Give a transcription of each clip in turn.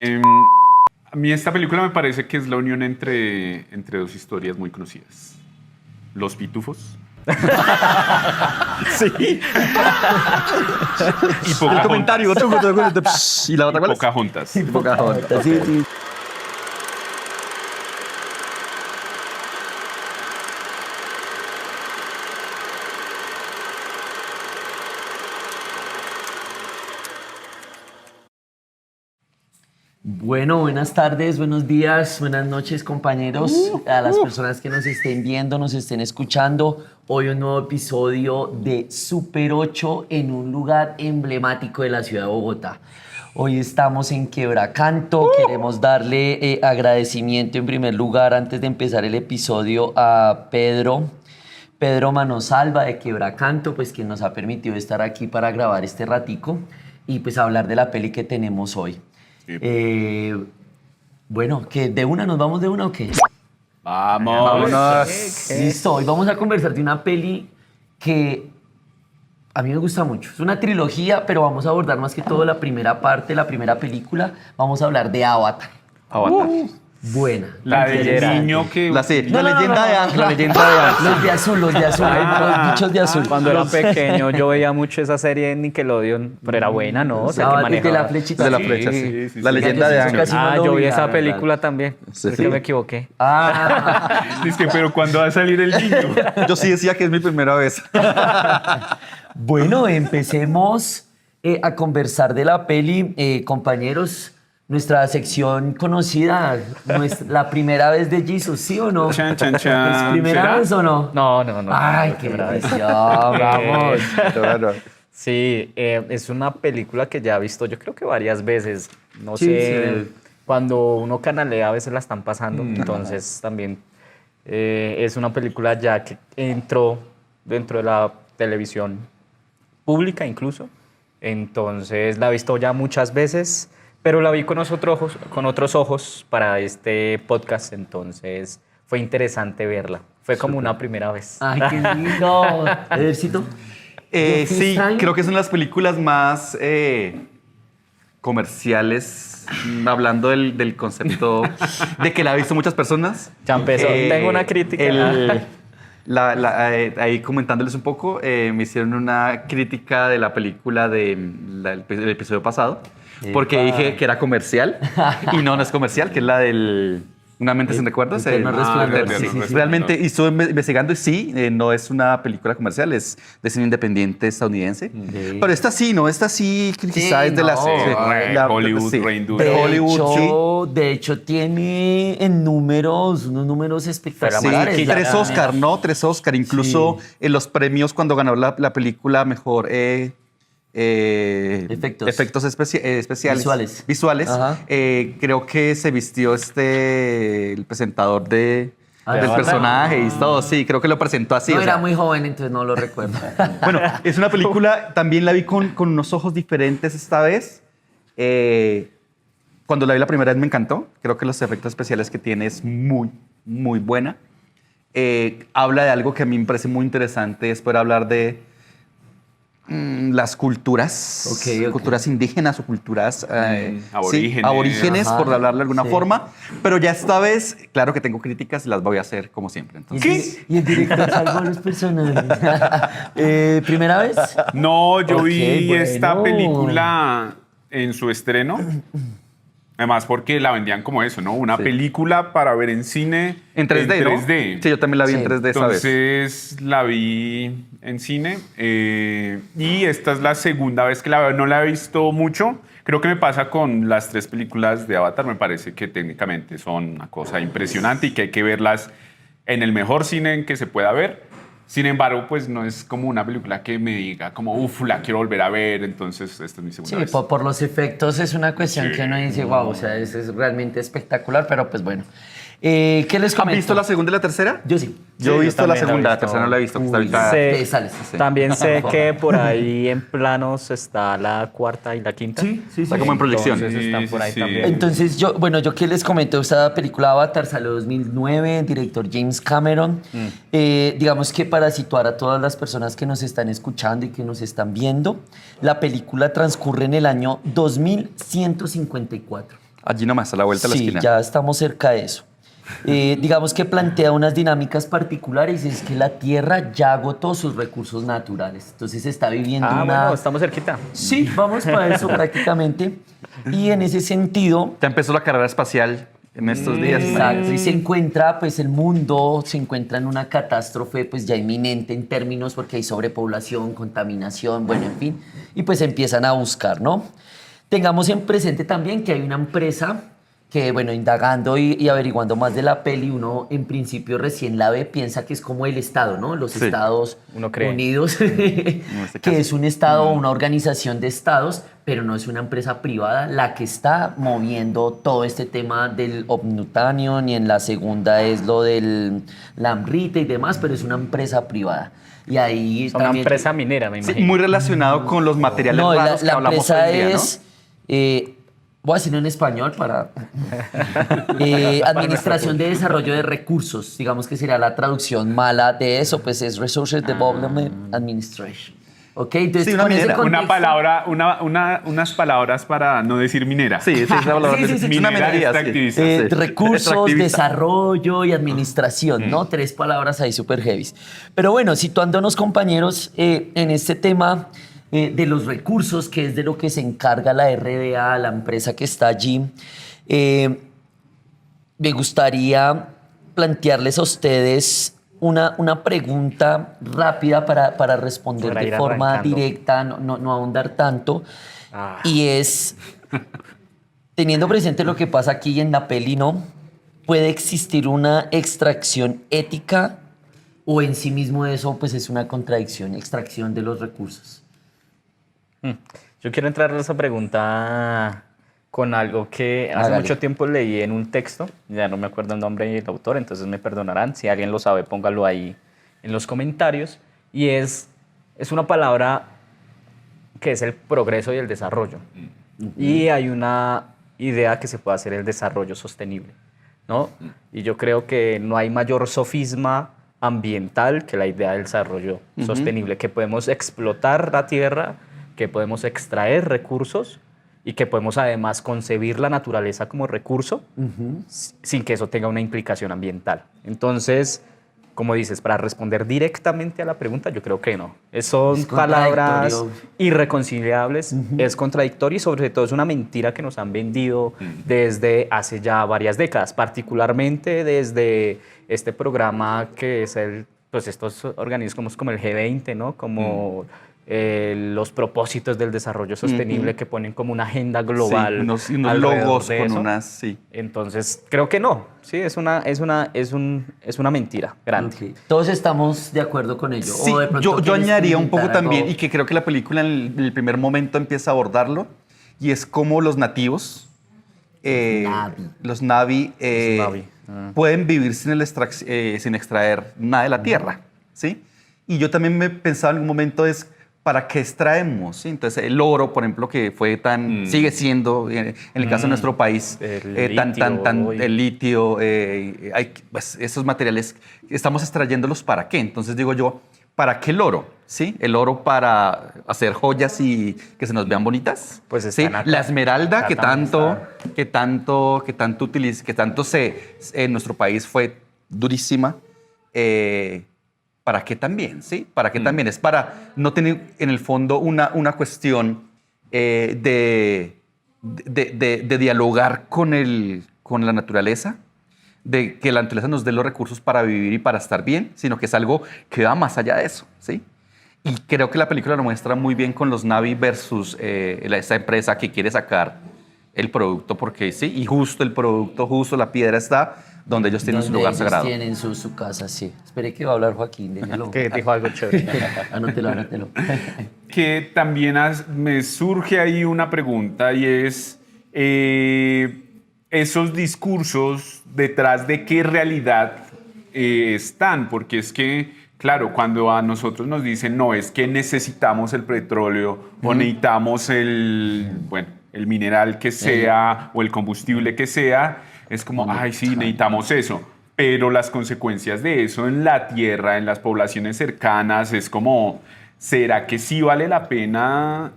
Em, a mí esta película me parece que es la unión entre dos historias muy conocidas. Los Pitufos. Sí. Y El Pocahontas. comentario, otro. ¿Y la otra cuál es? Pocahontas. Pocahontas. Sí, sí. Bueno, buenas tardes, buenos días, buenas noches, compañeros, a las personas que nos estén viendo, nos estén escuchando. Hoy un nuevo episodio de Super 8 en un lugar emblemático de la ciudad de Bogotá. Hoy estamos en Quebracanto. Queremos darle agradecimiento en primer lugar, antes de empezar el episodio, a Pedro Manosalva de Quebracanto, pues quien nos ha permitido estar aquí para grabar este ratico y pues hablar de la peli que tenemos hoy. Bueno, ¿que de una nos vamos de una o qué? Vámonos. Listo, hoy vamos a conversar de una peli que a mí me gusta mucho. Es una trilogía, pero vamos a abordar más que todo la primera parte, la primera película. Vamos a hablar de Avatar. Avatar. Buena. La del niño que... La leyenda de Aang. La leyenda de Aang. Los de azul, los bichos de azul. Cuando era pequeño yo veía mucho esa serie en Nickelodeon, pero era buena, ¿no? O sea, que Avatar, de manejaba. la flechita. De la Sí. flecha, sí. sí, sí. La leyenda de Aang. Casi no lo Yo vi vi, esa la película también. Sí, Creo sí. que me equivoqué. Dice que, pero ¿cuándo va a salir el niño? Yo sí decía que es mi primera vez. Bueno, empecemos a conversar de la peli, compañeros. Nuestra sección conocida, la primera vez de Jesus, ¿sí o no? Chan, chan, chan. ¿Es primera ¿Será? vez o no? No. Ay, qué bendición, vamos. Claro. Sí, es una película que ya he visto yo creo que varias veces. No Sí, sé, sí. cuando uno canalea a veces la están pasando, entonces también es una película ya que entró dentro de la televisión pública incluso. Entonces la he visto ya muchas veces, pero la vi con otros ojos para este podcast, entonces fue interesante verla. Fue como una primera vez. Ay, qué lindo. Edercito. Sí, creo que son las películas más comerciales, hablando del concepto de que la han visto mulas personas. Ya empezó. Tengo una crítica. Ahí comentándoles un poco, me hicieron una crítica de la película del episodio pasado, porque Epa. dije que era comercial, y no es comercial, que es la del Una mente sin recuerdos. Eterno Resplandor. Sí. Sí, sí. Realmente, y estuve investigando y sí, no es una película comercial, es de cine independiente estadounidense. Sí. Pero esta sí, quizá es de las... Hollywood, sí. Rain Duro. De Hollywood, De hecho, tiene en números, unos números Sí, espectaculares. Sí, tres Oscar, ¿no? Tres Oscar. Incluso Sí. en los premios cuando ganó la película mejor efectos especiales. Visuales. Ajá. Creo que se vistió el presentador del Avatar. personaje y todo. Sí, creo que lo presentó así. No o sea, era muy joven, entonces no lo recuerdo. bueno, es una película, también la vi con unos ojos diferentes esta vez. Cuando la vi la primera vez me encantó. Creo que los efectos especiales que tiene es muy, muy buena. Habla de algo que a mí me parece muy interesante, es poder hablar de las culturas, Ok. culturas indígenas o culturas aborígenes. sí, aborígenes, Ajá, por hablarlo de alguna sí. forma. Pero ya esta vez, claro que tengo críticas y las voy a hacer como siempre. Entonces, Y el director salvó a los personajes. ¿Primera vez? No, yo Ok, vi bueno. esta película en su estreno. Además, porque la vendían como eso, ¿no? Una Sí. película para ver en cine. en 3D, ¿no? 3D. Sí, yo también la vi Sí. en 3D esa vez. Entonces la vi en cine y esta es la segunda vez que la veo. No la he visto mucho. Creo que me pasa con las tres películas de Avatar. Me parece que técnicamente son una cosa impresionante y que hay que verlas en el mejor cine en que se pueda ver. Sin embargo, pues no es como una película que me diga como, uff, la quiero volver a ver. Entonces esta es mi segunda Sí, vez. por los efectos es una cuestión Sí. que uno dice, wow, o sea, es realmente espectacular, pero pues bueno. ¿Qué les ¿Han comento? visto la segunda y la tercera? Yo sí. Yo he yo visto la también la he segunda, la visto. tercera no la he visto. que está Uy, ahorita- Sí. Sales. También sé que por ahí en planos está la cuarta y la quinta. Sí. Está como en proyección. Entonces están por ahí Sí. también. Entonces, yo qué les comento, esta película Avatar salió en 2009, director James Cameron. Digamos que para situar a todas las personas que nos están escuchando y que nos están viendo, la película transcurre en el año 2154. Allí nomás, a la vuelta de la Sí, esquina. ya estamos cerca de eso. Digamos que plantea unas dinámicas particulares, es que la Tierra ya agotó sus recursos naturales, entonces está viviendo Ah, una... bueno, estamos cerquita. Sí, vamos para eso prácticamente. Y en ese sentido, Ya empezó la carrera espacial en estos días. exacto, y se encuentra, pues el mundo se encuentra en una catástrofe pues ya inminente en términos porque hay sobrepoblación, contaminación, bueno, en fin, y pues empiezan a buscar, ¿no? Tengamos en presente también que hay una empresa que, bueno, indagando y averiguando más de la peli, uno en principio recién la ve, piensa que es como el Estado, ¿no? Los Sí, Estados uno cree. Unidos, este que caso. es un Estado, una organización de Estados, pero no es una empresa privada la que está moviendo todo este tema del obnutanium, y en la segunda es lo del lambrite y demás, pero es una empresa privada. Y ahí Es una también... empresa minera, me Sí, imagino. muy relacionado con los materiales No, raros que la hablamos empresa hoy en día, ¿no? es... voy a decirlo en español para... Administración de Desarrollo de Recursos, digamos que sería la traducción mala de eso, pues es Resources Development Administration. ¿Ok? Entonces, Sí, una con ese minera. contexto- Una palabra, unas palabras para no decir minera. Sí, esa palabra Sí, sí, sí. es una Minera minería, sí. extractivista. Sí. recursos, Extractivista. desarrollo y administración, ¿no? Tres palabras ahí súper heavy. Pero bueno, situándonos, compañeros, en este tema de los recursos, que es de lo que se encarga la RDA, la empresa que está allí, me gustaría plantearles a ustedes una pregunta rápida para responder Para de ir forma arrancando. directa, no ahondar tanto. Ah. Y es, teniendo presente lo que pasa aquí en la peli, ¿no? ¿Puede existir una extracción ética o en sí mismo eso pues es una contradicción, extracción de los recursos? Yo quiero entrar a esa pregunta con algo que hace Hágale. mucho tiempo leí en un texto, ya no me acuerdo el nombre del autor, entonces me perdonarán, si alguien lo sabe, póngalo ahí en los comentarios, y es una palabra que es el progreso y el desarrollo. Y hay una idea que se puede hacer el desarrollo sostenible, ¿no? Y yo creo que no hay mayor sofisma ambiental que la idea del desarrollo sostenible, que podemos explotar la tierra, que podemos extraer recursos y que podemos además concebir la naturaleza como recurso sin que eso tenga una implicación ambiental. Entonces, como dices, para responder directamente a la pregunta, yo creo que no. Son Es palabras contradictorio. irreconciliables, es contradictorio y sobre todo es una mentira que nos han vendido desde hace ya varias décadas, particularmente desde este programa que es pues estos organismos como el G20, ¿no? Como los propósitos del desarrollo sostenible que ponen como una agenda global. Sí, unos alrededor logos de con eso. unas... Sí. Entonces, creo que no. Sí, es una mentira grande. Ok. Todos estamos de acuerdo con ello. Sí, ¿O de pronto yo quieres añadiría un poco comentar también, algo? y que creo que la película en el primer momento empieza a abordarlo, y es cómo los nativos, Navi. los Navi, Navi, pueden vivir sin extraer nada de la tierra, ¿sí? Y yo también me pensaba en un momento es, ¿para qué extraemos? ¿Sí? Entonces, el oro, por ejemplo, que fue sigue siendo, en el caso de nuestro país, El el litio, pues, esos materiales, estamos extrayéndolos ¿para qué? Entonces digo yo, ¿para qué el oro? ¿Sí? El oro para hacer joyas y que se nos vean bonitas. Pues ¿sí? están acá. La esmeralda Acá que también tanto en nuestro país fue durísima. ¿Para qué también? ¿Sí? ¿Para qué también? Es para no tener en el fondo una cuestión de dialogar con la naturaleza, de que la naturaleza nos dé los recursos para vivir y para estar bien, sino que es algo que va más allá de eso, ¿sí? Y creo que la película lo muestra muy bien con los Navi versus esta empresa que quiere sacar el producto, porque sí, y justo el producto, justo la piedra está donde ellos tienen su Donde lugar ellos sagrado. tienen su casa, sí. Espere que va a hablar Joaquín, déjelo. Que dijo algo chévere. Anótelo, anótelo. Que también me surge ahí una pregunta y es esos discursos detrás de qué realidad están, porque es que, claro, cuando a nosotros nos dicen, no, es que necesitamos el petróleo o necesitamos el mineral que sea o el combustible que sea, es como, ay, sí, necesitamos eso. Pero las consecuencias de eso en la tierra, en las poblaciones cercanas, es como, ¿será que sí vale la pena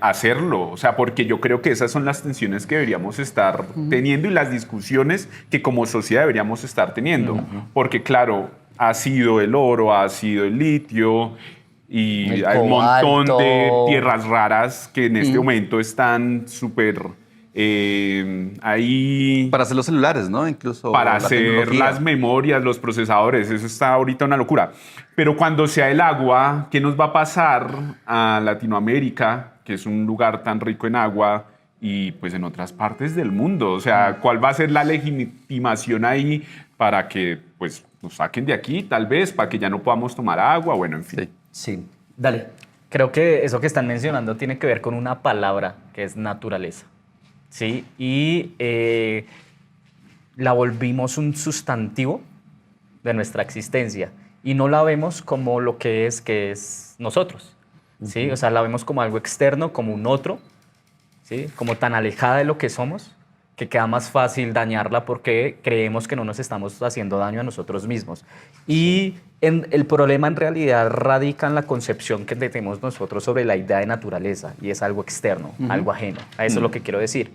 hacerlo? O sea, porque yo creo que esas son las tensiones que deberíamos estar teniendo y las discusiones que como sociedad deberíamos estar teniendo. Porque claro, ha sido el oro, ha sido el litio y El hay un montón de cobalto. tierras raras que en este momento están súper ahí Para hacer los celulares, ¿no? Incluso para la hacer tecnología. las memorias, los procesadores. Eso está ahorita una locura. Pero cuando sea el agua, ¿qué nos va a pasar a Latinoamérica, que es un lugar tan rico en agua, y pues en otras partes del mundo? O sea, ¿cuál va a ser la legitimación ahí para que pues nos saquen de aquí, tal vez, para que ya no podamos tomar agua? Bueno, en fin. Sí. Sí, dale. Creo que eso que están mencionando tiene que ver con una palabra que es naturaleza, ¿sí? Y la volvimos un sustantivo de nuestra existencia y no la vemos como lo que es nosotros, ¿sí? O sea, la vemos como algo externo, como un otro, ¿sí? Como tan alejada de lo que somos que queda más fácil dañarla porque creemos que no nos estamos haciendo daño a nosotros mismos. Y el problema en realidad radica en la concepción que tenemos nosotros sobre la idea de naturaleza y es algo externo, algo ajeno. A eso es lo que quiero decir.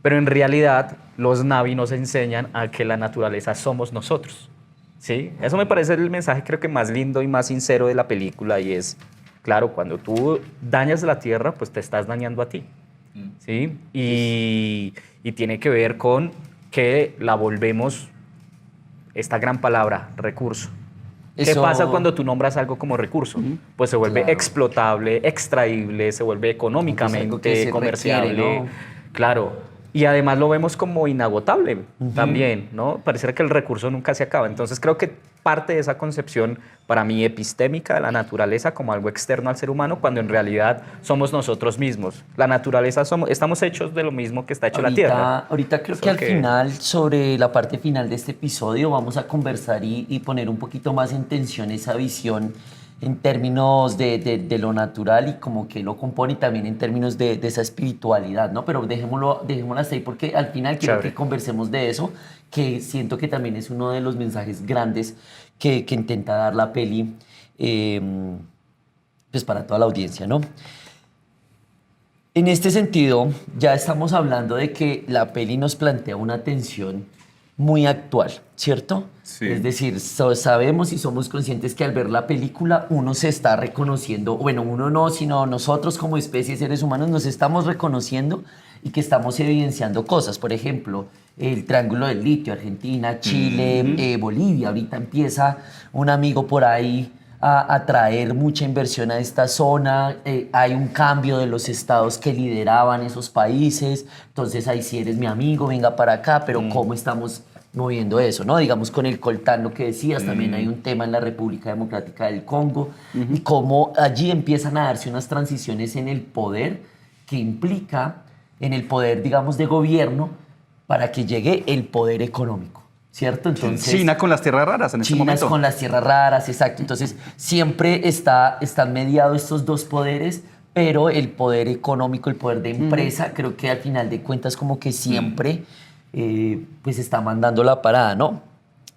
Pero en realidad los Na'vi nos enseñan a que la naturaleza somos nosotros, ¿sí? Eso me parece el mensaje creo que más lindo y más sincero de la película y es, claro, cuando tú dañas la tierra, pues te estás dañando a ti, ¿sí? Y tiene que ver con que la volvemos, esta gran palabra, recurso. ¿Qué Eso- pasa cuando tú nombras algo como recurso? Pues se vuelve Claro. explotable, extraíble, se vuelve algo que económicamente se comerciable. requiere, ¿no? Claro. Y además lo vemos como inagotable también, ¿no? Pareciera que el recurso nunca se acaba. Entonces creo que parte de esa concepción, para mí, epistémica de la naturaleza como algo externo al ser humano, cuando en realidad somos nosotros mismos. La naturaleza estamos hechos de lo mismo que está hecho la Tierra. Ahorita creo Solo que al final, sobre la parte final de este episodio, vamos a conversar y poner un poquito más en tensión esa visión en términos de lo natural y como que lo compone y también en términos de esa espiritualidad, ¿no? Pero dejémoslo hasta ahí porque al final quiero Chévere. que conversemos de eso, que siento que también es uno de los mensajes grandes que intenta dar la peli, pues para toda la audiencia, ¿no? En este sentido, ya estamos hablando de que la peli nos plantea una tensión muy actual, ¿cierto? Sí. Es decir, sabemos y somos conscientes que al ver la película uno se está reconociendo, bueno, uno no, sino nosotros como especie, seres humanos, nos estamos reconociendo y que estamos evidenciando cosas. Por ejemplo, el Triángulo del Litio, Argentina, Chile, Bolivia. Ahorita empieza un amigo por ahí a traer mucha inversión a esta zona. Hay un cambio de los estados que lideraban esos países. Entonces, ahí sí eres mi amigo, venga para acá, pero ¿cómo estamos moviendo eso, ¿no? Digamos con el coltán, lo que decías, también hay un tema en la República Democrática del Congo y cómo allí empiezan a darse unas transiciones en el poder que implica en el poder, digamos, de gobierno para que llegue el poder económico, ¿cierto? Entonces, China con las tierras raras en este China es momento. con las tierras raras, exacto. Entonces, siempre están mediados estos dos poderes, pero el poder económico, el poder de empresa, creo que al final de cuentas como que siempre pues está mandando la parada, ¿no?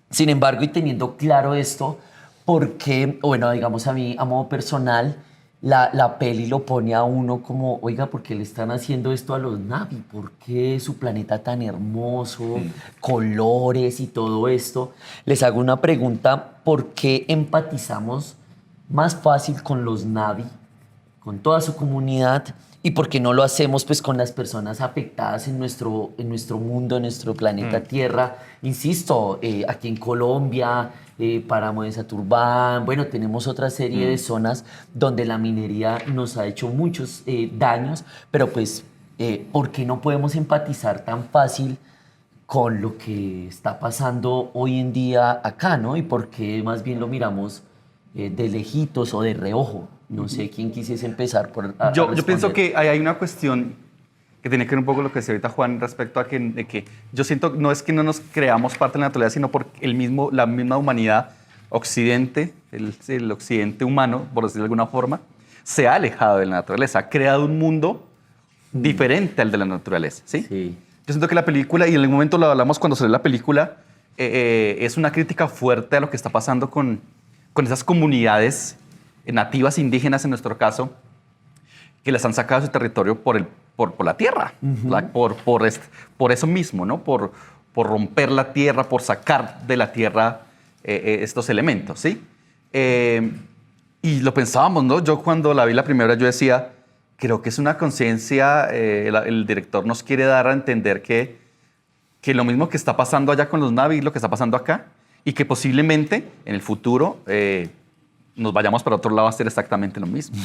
Sin embargo, y teniendo claro esto, porque, bueno, digamos a mí, a modo personal, la peli lo pone a uno como, oiga, ¿por qué le están haciendo esto a los Na'vi? ¿Por qué su planeta tan hermoso, colores y todo esto? Les hago una pregunta, ¿por qué empatizamos más fácil con los Na'vi, con toda su comunidad, y por qué no lo hacemos pues con las personas afectadas en nuestro mundo, en nuestro planeta Tierra? Insisto, aquí en Colombia, Páramo de Saturbán, bueno, tenemos otra serie de zonas donde la minería nos ha hecho muchos daños, pero pues, ¿por qué no podemos empatizar tan fácil con lo que está pasando hoy en día acá, ¿no? Y por qué más bien lo miramos de lejitos o de reojo. No sé quién quisiese empezar por Yo pienso responder. que hay una cuestión que tiene que ver un poco lo que decía ahorita Juan respecto a de que yo siento no es que no nos creamos parte de la naturaleza, sino porque la misma humanidad, Occidente, el Occidente humano, por decirlo de alguna forma, se ha alejado de la naturaleza, ha creado un mundo diferente al de la naturaleza, ¿sí? Sí. Yo siento que la película, y en el momento lo hablamos cuando salió la película, es una crítica fuerte a lo que está pasando con esas comunidades nativas indígenas en nuestro caso, que las han sacado de su territorio por la tierra, por eso mismo, ¿no? Por romper la tierra, por sacar de la tierra estos elementos, ¿sí? Y lo pensábamos, ¿no? Yo cuando la vi la primera, yo decía, creo que es una conciencia, el director nos quiere dar a entender que lo mismo que está pasando allá con los Na'vi, lo que está pasando acá, y que posiblemente en el futuro nos vayamos para otro lado a hacer exactamente lo mismo.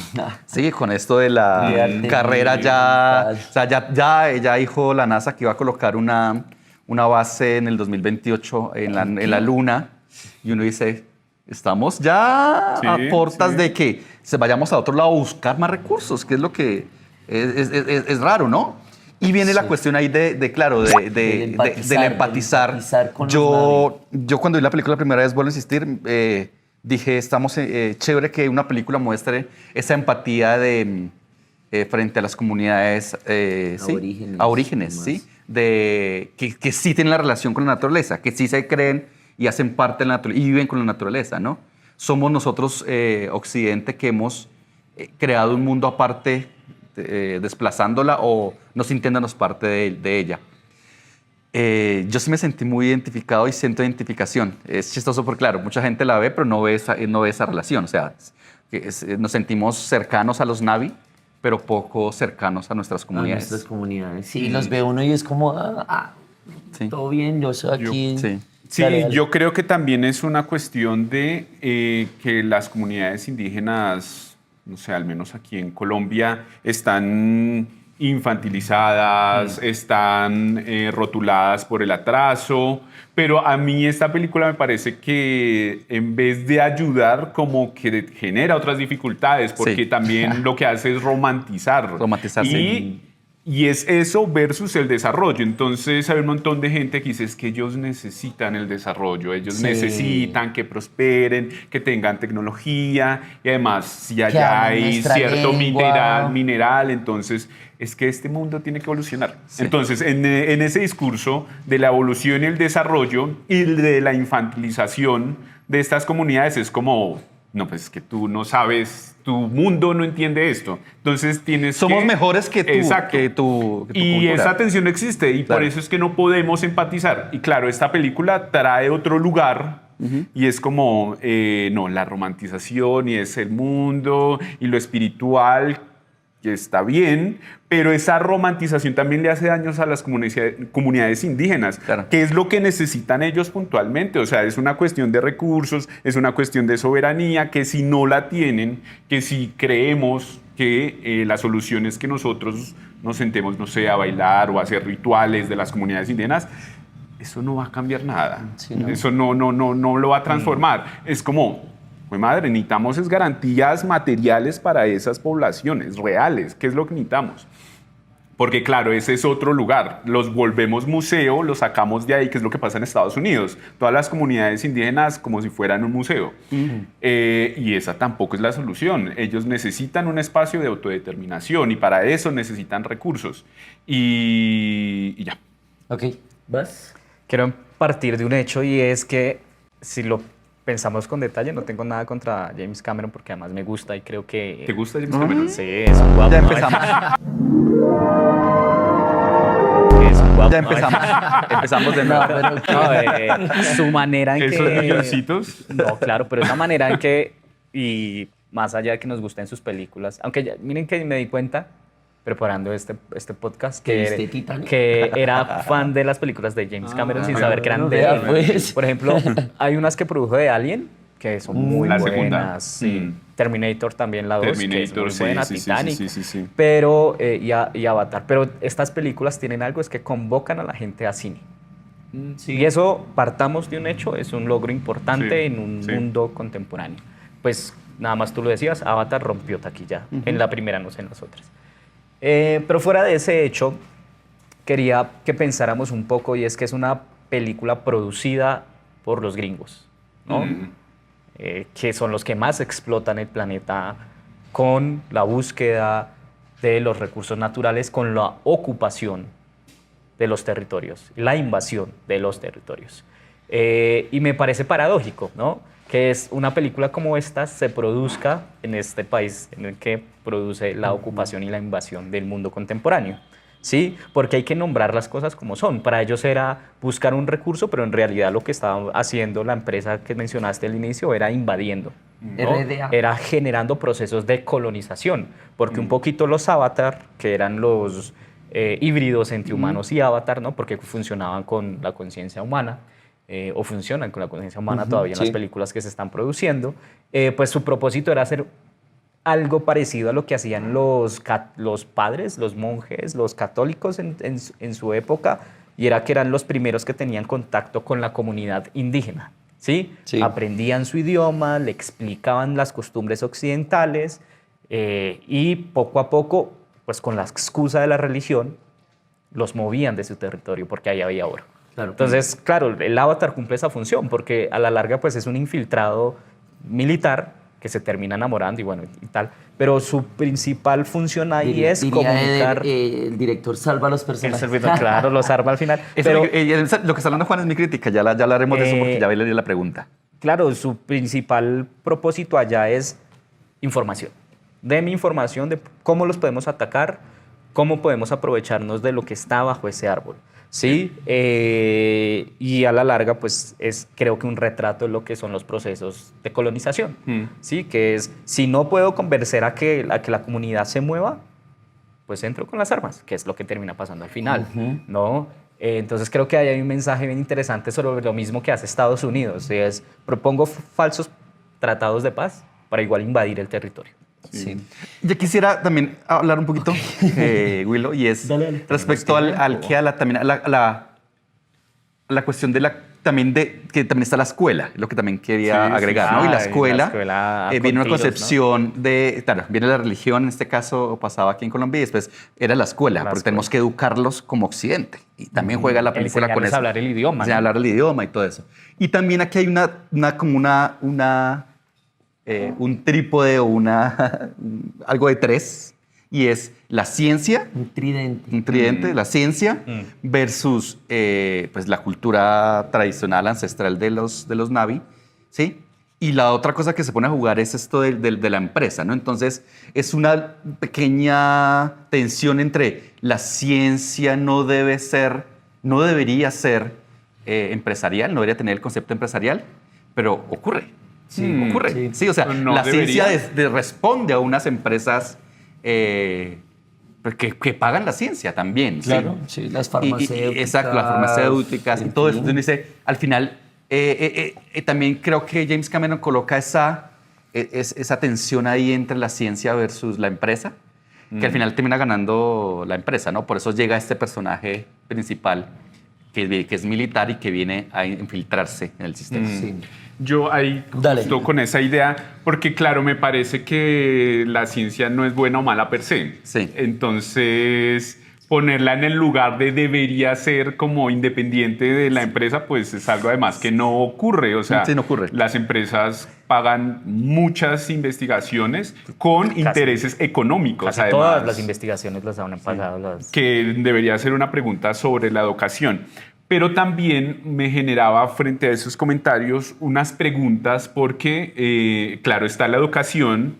Sí, con esto de la carrera ya, o sea, ya dijo la NASA que iba a colocar una base en el 2028 en la Luna, y uno dice, estamos ya a portas de que vayamos a otro lado a buscar más recursos, que es lo que es raro, ¿no? Y viene la cuestión ahí del empatizar. Con Yo cuando vi la película la primera vez, vuelvo a insistir, dije, estamos chévere que una película muestre esa empatía frente a las comunidades aborígenes, ¿sí? Que sí tienen la relación con la naturaleza, que sí se creen y hacen parte de la naturaleza y viven con la naturaleza, ¿no? Somos nosotros, Occidente, que hemos creado un mundo aparte, desplazándola o no sintiéndonos parte de ella. Yo sí me sentí muy identificado y siento identificación. Es chistoso porque, claro, mucha gente la ve, pero no ve esa relación. O sea, nos sentimos cercanos a los Na'vi, pero poco cercanos a nuestras comunidades. A nuestras comunidades. Sí, los ve uno y es como, Sí. todo bien, yo soy aquí. Sí, Dale, dale. yo creo que también es una cuestión de que las comunidades indígenas, no sé, al menos aquí en Colombia, están infantilizadas, están rotuladas por el atraso, pero a mí esta película me parece que en vez de ayudar, como que genera otras dificultades, porque también lo que hace es romantizar. Romantizar, Y es eso versus el desarrollo. Entonces hay un montón de gente que dice es que ellos necesitan el desarrollo, ellos necesitan que prosperen, que tengan tecnología y además si allá hay cierto mineral, entonces es que este mundo tiene que evolucionar. Sí. Entonces en ese discurso de la evolución y el desarrollo y de la infantilización de estas comunidades es como, no, pues es que tú no sabes, tu mundo no entiende esto. Entonces Somos mejores que tú. Exacto. Que tu Y cultura. esa tensión no existe y por eso es que no podemos empatizar. Y claro, esta película trae otro lugar y es como, no, la romantización y es el mundo y lo espiritual, que está bien, pero esa romantización también le hace daños a las comunidades indígenas, que es lo que necesitan ellos puntualmente. O sea, es una cuestión de recursos, es una cuestión de soberanía, que si no la tienen, que si creemos que la solución es que nosotros nos sentemos, no sé, a bailar o a hacer rituales de las comunidades indígenas, eso no va a cambiar nada. Sí, ¿no? Eso no lo va a transformar. Es como, pues madre, necesitamos es garantías materiales para esas poblaciones reales. ¿Qué es lo que necesitamos? Porque claro, ese es otro lugar. Los volvemos museo, los sacamos de ahí, que es lo que pasa en Estados Unidos. Todas las comunidades indígenas como si fueran un museo. Y esa tampoco es la solución. Ellos necesitan un espacio de autodeterminación y para eso necesitan recursos. Y ya. Ok, ¿vas? Quiero partir de un hecho y es que si lo pensamos con detalle, no tengo nada contra James Cameron porque además me gusta y creo que... ¿Te gusta James Cameron? Sí, es un guapo. Ya empezamos. Es un guapo. Ya empezamos. Empezamos de nuevo. No, su manera en ¿Esos que... milloncitos? No, claro, pero esa manera en que... Y más allá de que nos gusten sus películas, aunque miren que me di cuenta, preparando este podcast, ¿Viste Titanic? que era fan de las películas de James Cameron sin saber que eran no de vea, él. pues. Por ejemplo, hay unas que produjo de Alien que son muy La buenas. segunda. Sí. Terminator también, la 2, que es Terminator, muy sí, buena, sí, sí, Titanic. sí. Pero, y Avatar. Pero estas películas tienen algo, es que convocan a la gente a cine. Y eso, partamos de un hecho, es un logro importante Sí, en un sí. mundo contemporáneo. Pues nada más tú lo decías, Avatar rompió taquilla en la primera, no sé en las otras. Pero fuera de ese hecho, quería que pensáramos un poco, y es que es una película producida por los gringos, ¿no? Que son los que más explotan el planeta con la búsqueda de los recursos naturales, con la ocupación de los territorios, la invasión de los territorios. Y me parece paradójico, ¿no? que es una película como esta se produzca en este país en el que produce la ocupación y la invasión del mundo contemporáneo. ¿Sí? Porque hay que nombrar las cosas como son. Para ellos era buscar un recurso, pero en realidad lo que estaba haciendo la empresa que mencionaste al inicio era invadiendo. ¿no? RDA. Era generando procesos de colonización, porque un poquito los avatar, que eran los híbridos entre humanos y avatar, ¿no? Porque funcionaban con la conciencia humana, o funcionan con la conciencia humana todavía en las películas que se están produciendo, pues su propósito era hacer algo parecido a lo que hacían los padres, los monjes, los católicos en su época, y era que eran los primeros que tenían contacto con la comunidad indígena. ¿Sí? Sí. Aprendían su idioma, le explicaban las costumbres occidentales y poco a poco, pues con la excusa de la religión, los movían de su territorio porque ahí había oro. Claro. Entonces, claro, el avatar cumple esa función porque a la larga pues es un infiltrado militar que se termina enamorando y bueno, y tal. Pero su principal función ahí es comunicar... el director salva a los El personajes. servidor, claro, lo salva al final. Eso Pero, lo que está hablando Juan es mi crítica, ya hablaremos de eso porque ya leí la pregunta. claro, su principal propósito allá es información. Deme información de cómo los podemos atacar, cómo podemos aprovecharnos de lo que está bajo ese árbol. ¿Sí? Y a la larga, pues creo que un retrato de lo que son los procesos de colonización. ¿Sí? Que es, si no puedo convencer a que la comunidad se mueva, pues entro con las armas, que es lo que termina pasando al final. ¿No? Entonces creo que ahí hay un mensaje bien interesante sobre lo mismo que hace Estados Unidos. Es, propongo falsos tratados de paz para igual invadir el territorio. Sí. Yo quisiera también hablar un poquito, Willow, y es Dale. respecto también a la cuestión de que también está la escuela, lo que también quería Sí, agregar, sí. ¿no? Y la Ah, escuela, con viene una tiros, ¿no? concepción claro, viene la religión, en este caso pasaba aquí en Colombia, y después era la escuela, porque tenemos que educarlos como occidente. Y también juega la película con Enseñarles eso. a hablar el idioma, Enseñar a ¿no? hablar el idioma y todo eso. Y también aquí hay un trípode o algo de tres, y es la ciencia, Un tridente. un tridente, la ciencia versus pues la cultura tradicional ancestral de los Na'vi, ¿sí? Y la otra cosa que se pone a jugar es esto de la empresa, ¿no? Entonces es una pequeña tensión entre la ciencia no debería ser empresarial, no debería tener el concepto empresarial, pero ocurre. Sí, ocurre. sí. Sí, o sea, No la debería. ciencia responde a unas empresas que pagan la ciencia también. ¿sí? Claro, sí, las farmacéuticas. Exacto, las farmacéuticas y en todo eso. fin. Entonces dice, al final, también creo que James Cameron coloca esa tensión ahí entre la ciencia versus la empresa, que al final termina ganando la empresa, ¿no? Por eso llega este personaje principal que es militar y que viene a infiltrarse en el sistema. Sí. Yo ahí Dale. estoy con esa idea, porque claro, me parece que la ciencia no es buena o mala per se. Sí. Entonces, ponerla en el lugar de debería ser como independiente de la empresa, pues es algo además que no ocurre. O sea, Sí, no ocurre. las empresas pagan muchas investigaciones con intereses económicos. Casi además, todas las investigaciones las han pagado las... que debería ser una pregunta sobre la educación. Pero también me generaba frente a esos comentarios unas preguntas porque, claro, está la educación,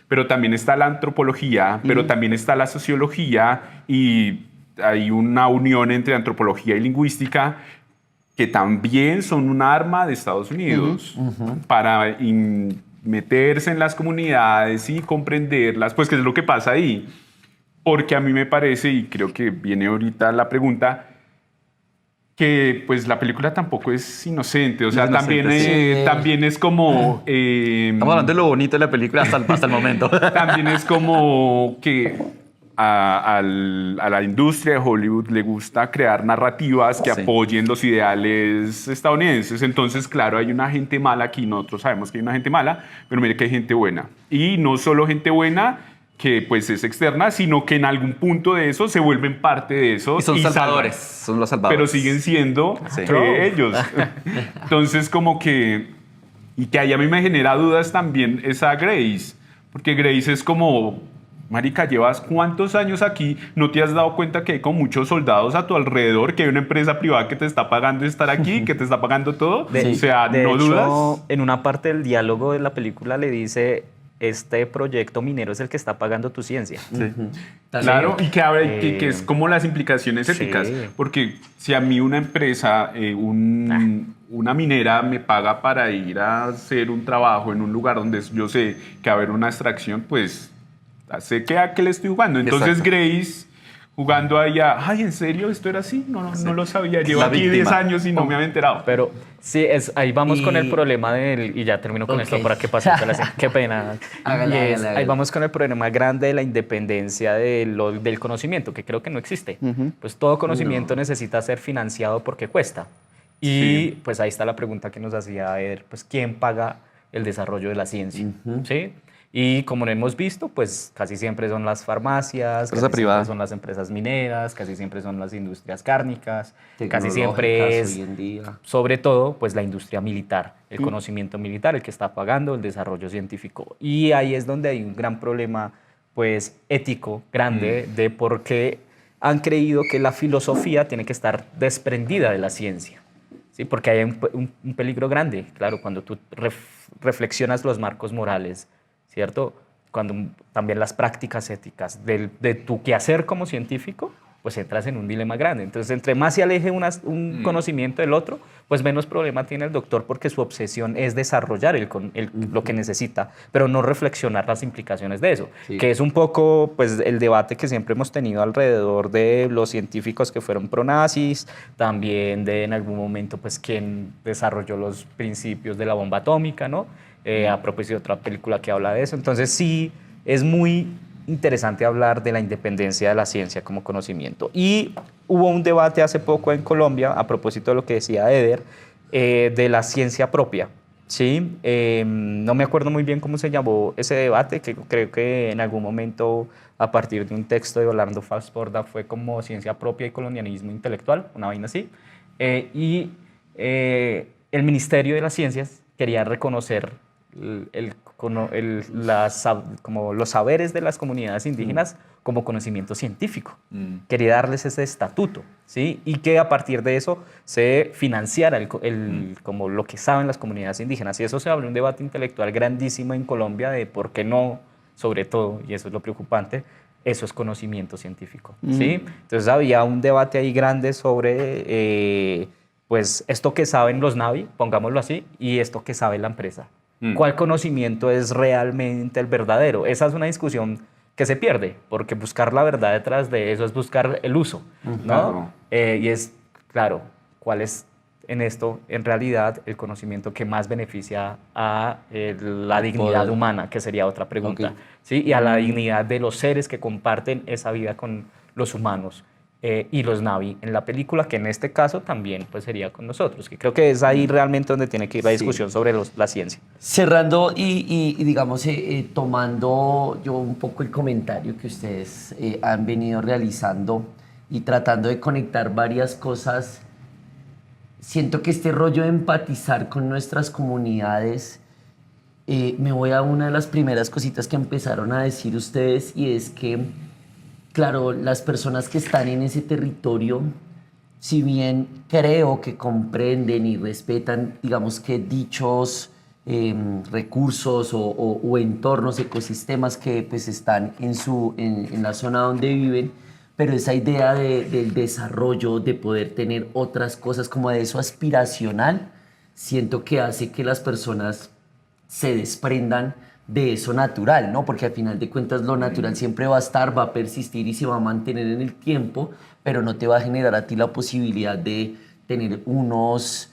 pero también está la antropología, pero también está la sociología y hay una unión entre antropología y lingüística que también son un arma de Estados Unidos para meterse en las comunidades y comprenderlas, pues qué es lo que pasa ahí. Porque a mí me parece, y creo que viene ahorita la pregunta, que pues la película tampoco es inocente, o sea, Es inocente, sí. también es como... Estamos hablando de lo bonito de la película hasta el momento. también es como que a la industria de Hollywood le gusta crear narrativas que Sí. apoyen los ideales estadounidenses. Entonces, claro, hay una gente mala aquí, nosotros sabemos que hay una gente mala, pero mire que hay gente buena. Y no solo gente buena que pues es externa, sino que en algún punto de eso se vuelven parte de eso. Y son salvan. salvadores, son los salvadores. Pero siguen siendo Sí. ellos. Entonces, como que... Y que ahí a mí me genera dudas también esa Grace. Porque Grace es como marica, ¿llevas cuántos años aquí? ¿No te has dado cuenta que hay como muchos soldados a tu alrededor, que hay una empresa privada que te está pagando estar aquí, que te está pagando todo? O sea, De ¿no hecho, dudas? en una parte del diálogo de la película le dice, este proyecto minero es el que está pagando tu ciencia. Claro, y que es Eh, como las implicaciones éticas. sí. Porque si a mí una empresa, una minera me paga para ir a hacer un trabajo en un lugar donde yo sé que va a haber una extracción, pues sé que a qué le estoy jugando. Entonces Exacto. Grace jugando ahí ay, ¿en serio esto era así? No lo sabía. Llevo La aquí 10 víctima. años y no me había enterado. Pero sí, ahí vamos con el Y- problema y ya termino con Ok. esto para que pase. Qué pena. Hágale, Y hágale, hágale. ahí vamos con el problema grande de la independencia del conocimiento, que creo que no existe. Pues todo conocimiento necesita ser financiado porque cuesta. Y Sí. pues ahí está la pregunta que nos hacía Eder, pues ¿quién paga el desarrollo de la ciencia? ¿Sí? Y como lo hemos visto, pues casi siempre son las farmacias, Empresa casi privada. siempre son las empresas mineras, casi siempre son las industrias cárnicas, casi Tecnológicas siempre es hoy en día. sobre todo, pues la industria militar, el conocimiento militar, el que está pagando el desarrollo científico. Y ahí es donde hay un gran problema, pues, ético grande de por qué han creído que la filosofía tiene que estar desprendida de la ciencia. ¿Sí? Porque hay un peligro grande, claro, cuando tú reflexionas los marcos morales, ¿cierto? Cuando también las prácticas éticas de tu quehacer como científico, pues entras en un dilema grande. Entonces, entre más se aleje un conocimiento del otro, pues menos problema tiene el doctor porque su obsesión es desarrollar lo que necesita, pero no reflexionar las implicaciones de eso, Sí. que es un poco pues, el debate que siempre hemos tenido alrededor de los científicos que fueron pronazis, también de en algún momento pues quién desarrolló los principios de la bomba atómica, ¿no? A propósito de otra película que habla de eso. Entonces sí, es muy interesante hablar de la independencia de la ciencia como conocimiento. Y hubo un debate hace poco en Colombia, a propósito de lo que decía Eder, de la ciencia propia. ¿Sí? No me acuerdo muy bien cómo se llamó ese debate, que creo que en algún momento, a partir de un texto de Orlando Falsborda, fue como ciencia propia y colonialismo intelectual, una vaina así. El Ministerio de las Ciencias quería reconocer como los saberes de las comunidades indígenas como conocimiento científico. Quería darles ese estatuto, ¿sí? Y que a partir de eso se financiara como lo que saben las comunidades indígenas. Y eso se abrió un debate intelectual grandísimo en Colombia de por qué no, sobre todo, y eso es lo preocupante, eso es conocimiento científico, ¿sí? Entonces había un debate ahí grande sobre pues esto que saben los Navi, pongámoslo así, y esto que sabe la empresa. ¿Cuál conocimiento es realmente el verdadero? Esa es una discusión que se pierde, porque buscar la verdad detrás de eso es buscar el uso, ¿no? Claro. Y es, claro, ¿cuál es en esto, en realidad, el conocimiento que más beneficia a la dignidad poder. humana, que sería otra pregunta, Ok. ¿sí? Y a la dignidad de los seres que comparten esa vida con los humanos y los Navi en la película, que en este caso también pues, sería con nosotros, que creo que es ahí realmente donde tiene que ir la Sí. discusión sobre la ciencia. Cerrando y digamos, tomando yo un poco el comentario que ustedes han venido realizando y tratando de conectar varias cosas, siento que este rollo de empatizar con nuestras comunidades, me voy a una de las primeras cositas que empezaron a decir ustedes y es que, claro, las personas que están en ese territorio, si bien creo que comprenden y respetan, digamos que dichos recursos o entornos, ecosistemas que pues están en la zona donde viven, pero esa idea del desarrollo, de poder tener otras cosas, como de eso aspiracional, siento que hace que las personas se desprendan de eso natural, ¿no? Porque al final de cuentas lo natural siempre va a estar, va a persistir y se va a mantener en el tiempo, pero no te va a generar a ti la posibilidad de tener unos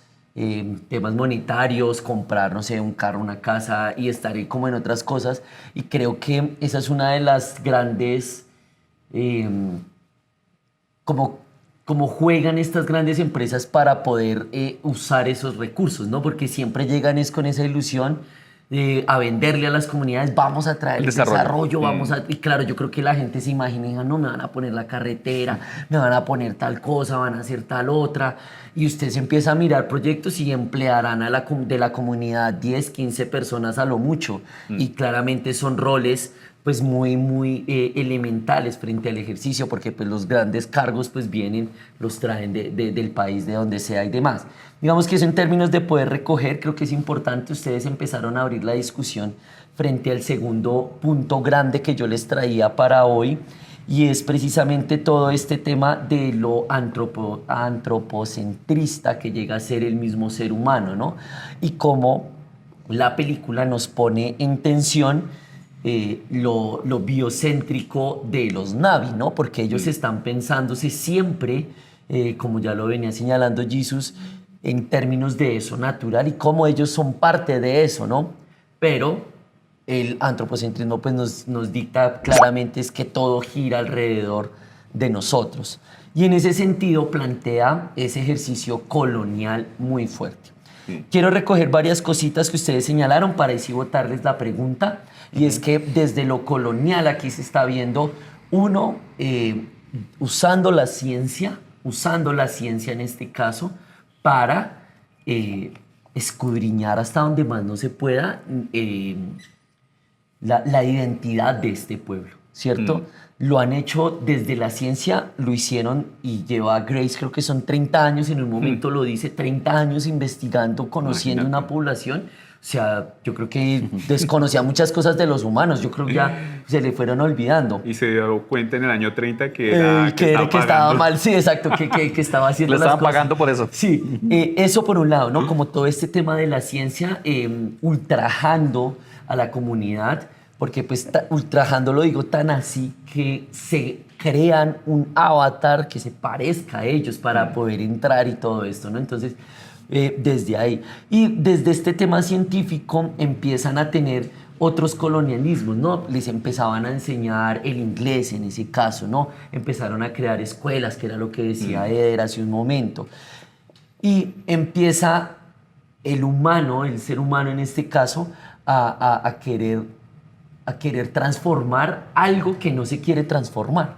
temas monetarios, comprar, no sé, un carro, una casa y estar ahí como en otras cosas. Y creo que esa es una de las grandes, como juegan estas grandes empresas para poder usar esos recursos, ¿no? Porque siempre llegan es con esa ilusión a venderle a las comunidades, vamos a traer el desarrollo, vamos a... Y claro, yo creo que la gente se imagina, diga, no, me van a poner la carretera, me van a poner tal cosa, van a hacer tal otra, y usted se empieza a mirar proyectos y emplearán de la comunidad 10, 15 personas a lo mucho, y claramente son roles pues muy elementales frente al ejercicio, porque pues los grandes cargos pues vienen, los traen del país de donde sea y demás. Digamos que eso en términos de poder recoger, creo que es importante. Ustedes empezaron a abrir la discusión frente al segundo punto grande que yo les traía para hoy, y es precisamente todo este tema de lo antropocentrista que llega a ser el mismo ser humano, ¿no? Y cómo la película nos pone en tensión lo biocéntrico de los Na'vi, ¿no? Porque ellos están pensándose siempre, como ya lo venía señalando Jesus, en términos de eso natural y cómo ellos son parte de eso, ¿no? Pero el antropocentrismo pues nos dicta claramente es que todo gira alrededor de nosotros. Y en ese sentido plantea ese ejercicio colonial muy fuerte. Quiero recoger varias cositas que ustedes señalaron para así botarles la pregunta. Y es que desde lo colonial aquí se está viendo uno usando la ciencia en este caso para escudriñar hasta donde más no se pueda la identidad de este pueblo, ¿cierto? Lo han hecho desde la ciencia, lo hicieron y lleva Grace, creo que son 30 años, en un momento lo dice, 30 años investigando, conociendo una población. O sea, yo creo que desconocía muchas cosas de los humanos, yo creo que ya se le fueron olvidando. Y se dio cuenta en el año 30 que era que estaba mal, sí, exacto, que estaba haciendo Le las estaban cosas. pagando por eso. Sí, eso por un lado, ¿no? Como todo este tema de la ciencia ultrajando a la comunidad, porque pues ultrajando lo digo tan así que se crean un avatar que se parezca a ellos para poder entrar y todo esto, ¿no? Entonces, desde ahí. Y desde este tema científico empiezan a tener otros colonialismos, ¿no? Les empezaban a enseñar el inglés en ese caso, ¿no? Empezaron a crear escuelas, que era lo que decía Eder hace un momento. Y empieza el humano, el ser humano en este caso, a querer transformar algo que no se quiere transformar.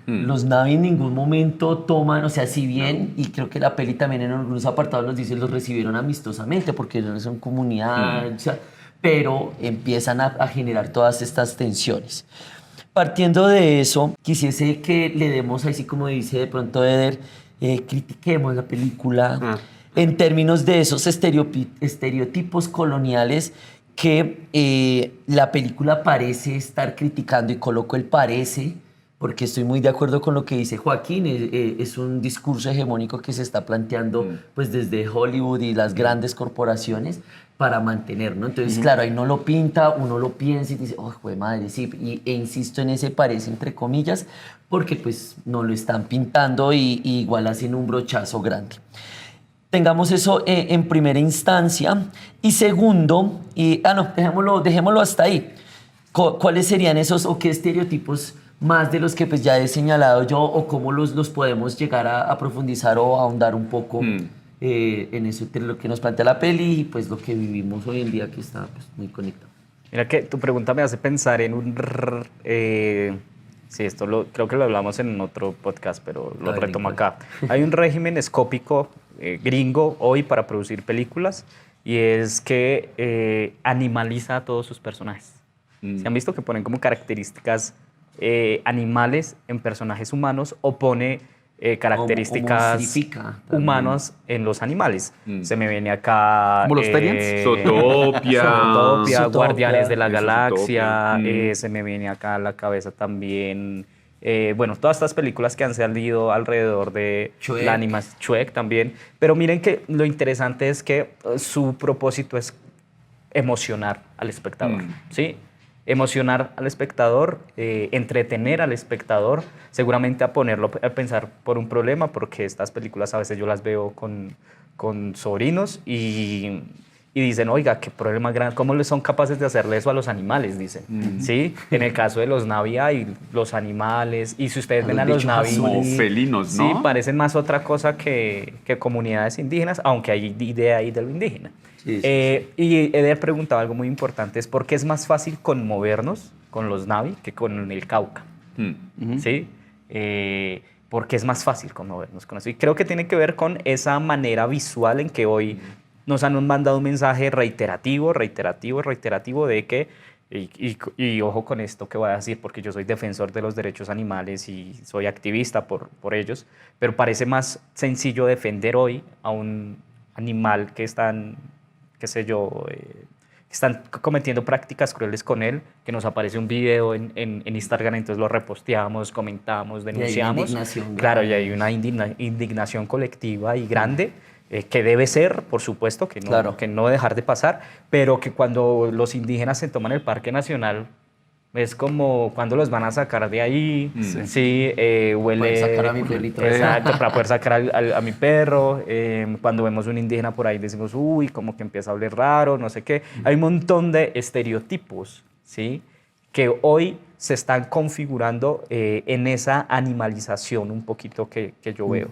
Los Na'vi en ningún momento toman, o sea, si bien, y creo que la peli también en algunos apartados los dice, los recibieron amistosamente porque ellos son comunidad, o sea, pero empiezan a generar todas estas tensiones. Partiendo de eso, quisiese que le demos, así como dice de pronto Eder, critiquemos la película en términos de esos estereotipos coloniales que la película parece estar criticando, y coloco el parece porque estoy muy de acuerdo con lo que dice Joaquín. Es un discurso hegemónico que se está planteando pues desde Hollywood y las grandes corporaciones para mantener, ¿no? Entonces, claro, ahí no lo pinta, uno lo piensa y dice, oh, jue madre, sí, e insisto en ese parece entre comillas, porque pues no lo están pintando y igual hacen un brochazo grande. Tengamos eso en primera instancia. Y segundo, dejémoslo hasta ahí. ¿Cuáles serían esos o qué estereotipos más de los que pues ya he señalado yo, o cómo los podemos llegar a profundizar o ahondar un poco en eso, lo que nos plantea la peli y pues lo que vivimos hoy en día, que está pues, muy conectado? Mira que tu pregunta me hace pensar en un... sí, creo que lo hablamos en otro podcast, pero lo retomo acá. Hay un régimen escópico gringo hoy para producir películas, y es que animaliza a todos sus personajes. ¿Se han visto que ponen como características animales en personajes humanos, o pone características humanas en los animales? Se me viene acá... ¿Como los Terians? Zootopia. Guardianes de la Zootopia. Galaxia. Se me viene acá a la cabeza también... bueno, todas estas películas que han salido alrededor de la animación, Shrek también. Pero miren que lo interesante es que su propósito es emocionar al espectador, ¿sí? Emocionar al espectador, entretener al espectador, seguramente a ponerlo a pensar por un problema, porque estas películas a veces yo las veo con sobrinos y dicen, oiga, qué problema grande, ¿cómo son capaces de hacerle eso a los animales? Dicen, ¿sí? En el caso de los Na'vi hay los animales, y si ustedes ven a los Na'vi... Como felinos, ¿no? Sí, parecen más otra cosa que comunidades indígenas, aunque hay idea ahí de lo indígena. Sí. Y Eder preguntaba algo muy importante, es por qué es más fácil conmovernos con los Na'vi que con el Cauca, ¿sí? Porque es más fácil conmovernos con eso. Y creo que tiene que ver con esa manera visual en que hoy nos han mandado un mensaje reiterativo de que Y ojo con esto que voy a decir, porque yo soy defensor de los derechos animales y soy activista por ellos, pero parece más sencillo defender hoy a un animal que están, qué sé yo, están cometiendo prácticas crueles con él, que nos aparece un video en Instagram, entonces lo reposteamos, comentamos, denunciamos. Claro, y hay una indignación colectiva y grande, que debe ser, por supuesto, que no dejar de pasar, pero que cuando los indígenas se toman el Parque Nacional, es como cuando los van a sacar de ahí, sí, huele... Pueden sacar a mi perrito. Exacto, para poder sacar a mi perro. Cuando vemos un indígena por ahí decimos, uy, como que empieza a oler raro, no sé qué. Hay un montón de estereotipos, ¿sí? Que hoy se están configurando en esa animalización un poquito que yo veo.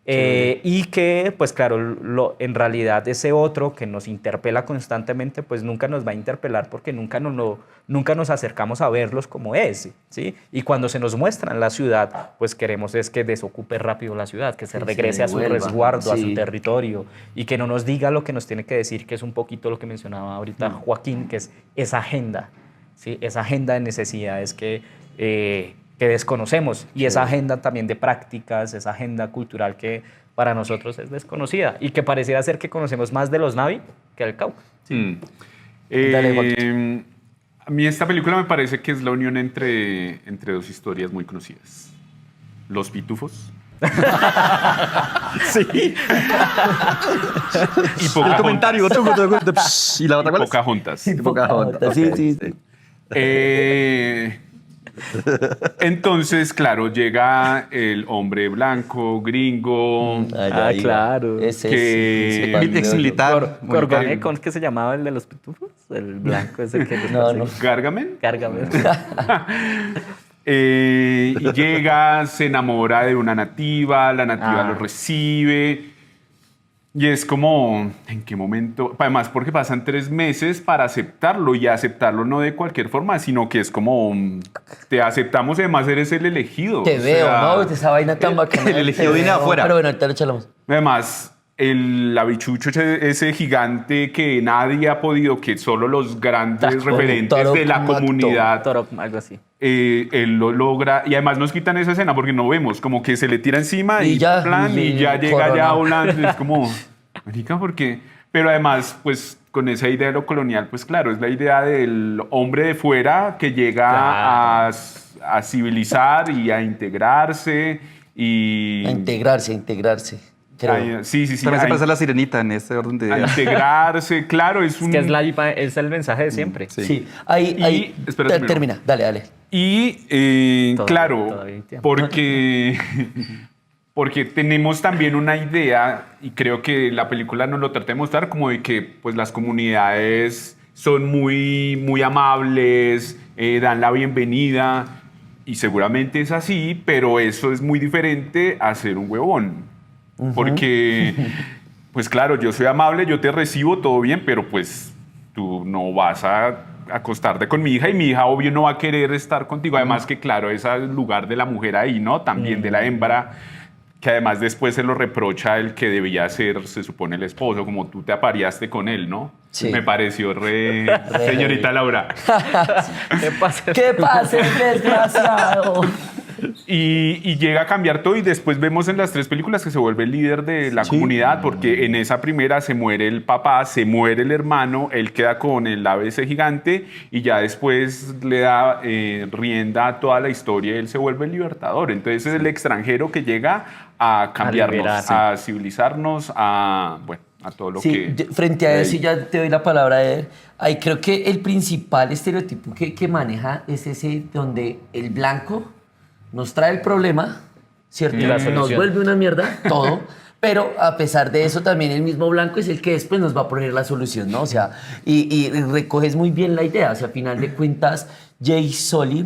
Y que, pues claro, en realidad ese otro que nos interpela constantemente, pues nunca nos va a interpelar porque nunca nos acercamos a verlos como es, ¿sí? Y cuando se nos muestra en la ciudad, pues queremos es que desocupe rápido la ciudad, que se regrese a su resguardo, a su territorio, y que no nos diga lo que nos tiene que decir, que es un poquito lo que mencionaba ahorita Joaquín, que es esa agenda, ¿sí? Esa agenda de necesidades que desconocemos, y esa agenda también de prácticas, esa agenda cultural que para nosotros es desconocida y que pareciera ser que conocemos más de los Navi que del Cauca. Dale, A mí esta película me parece que es la unión entre dos historias muy conocidas. Los Pitufos. Sí. Y El comentario. ¿Y la otra cuál es? Pocahontas. Pocahontas. Sí. Entonces, claro, llega el hombre blanco, gringo. Claro. Que- Ex militar. Gorgoné, ¿cómo es que se llamaba el de los pitufos? El blanco ese que No. Gargamel. Cárgame. Y llega, se enamora de una nativa, la nativa Ah. lo recibe. Y es como, ¿en qué momento? Además, porque pasan 3 meses para aceptarlo, y aceptarlo no de cualquier forma, sino que es como, te aceptamos y además eres el elegido. Te O veo, sea, ¿no? Esa vaina tan bacana. el elegido Te viene veo. afuera. Pero bueno, ahorita lo charlamos. Además, el habichucho, ese gigante que nadie ha podido, que solo los grandes referentes de la comunidad, Toro, algo así. él lo logra. Y además nos quitan esa escena porque no vemos, como que se le tira encima Y y, ya, plan, y y ya llega corona. ya volando. Es como, marica, ¿por qué? Pero además, pues con esa idea de lo colonial, pues claro, es la idea del hombre de fuera que llega a civilizar y a integrarse. Y A integrarse. Creo. sí. También se pasa la sirenita en este orden de A ideas. integrarse, claro, es un... Que es el mensaje de siempre. Sí. Ahí. espera, termino. Termina. Dale. Y claro, todavía hay tiempo. porque tenemos también una idea, y creo que la película nos lo trata de mostrar, como de que pues, las comunidades son muy amables, dan la bienvenida, y seguramente es así, pero eso es muy diferente a ser un huevón. Porque, pues claro, yo soy amable, yo te recibo, todo bien, pero pues tú no vas a acostarte con mi hija, y mi hija obvio no va a querer estar contigo. Además que claro, es el lugar de la mujer ahí, ¿no? También de la hembra, que además después se lo reprocha el que debía ser, se supone, el esposo, como tú te apareaste con él, ¿no? Sí. Me pareció señorita Laura. ¿Qué pasa? ¿Qué pasa, desgraciado? Y llega a cambiar todo, y después vemos en las 3 películas que se vuelve el líder de la comunidad, porque en esa primera se muere el papá, se muere el hermano, él queda con el ave ese gigante, y ya después le da rienda a toda la historia, y él se vuelve el libertador. Entonces es el extranjero que llega a cambiarnos, liberar, sí. a civilizarnos, a todo lo que... Frente a eso, y ya te doy la palabra a él. Ahí creo que el principal estereotipo que maneja es ese donde el blanco nos trae el problema, ¿cierto? Y la Nos solución. vuelve una mierda, todo. Pero a pesar de eso, también el mismo blanco es el que después nos va a poner la solución, ¿no? O sea, y recoges muy bien la idea. O sea, a final de cuentas, Jay Sully,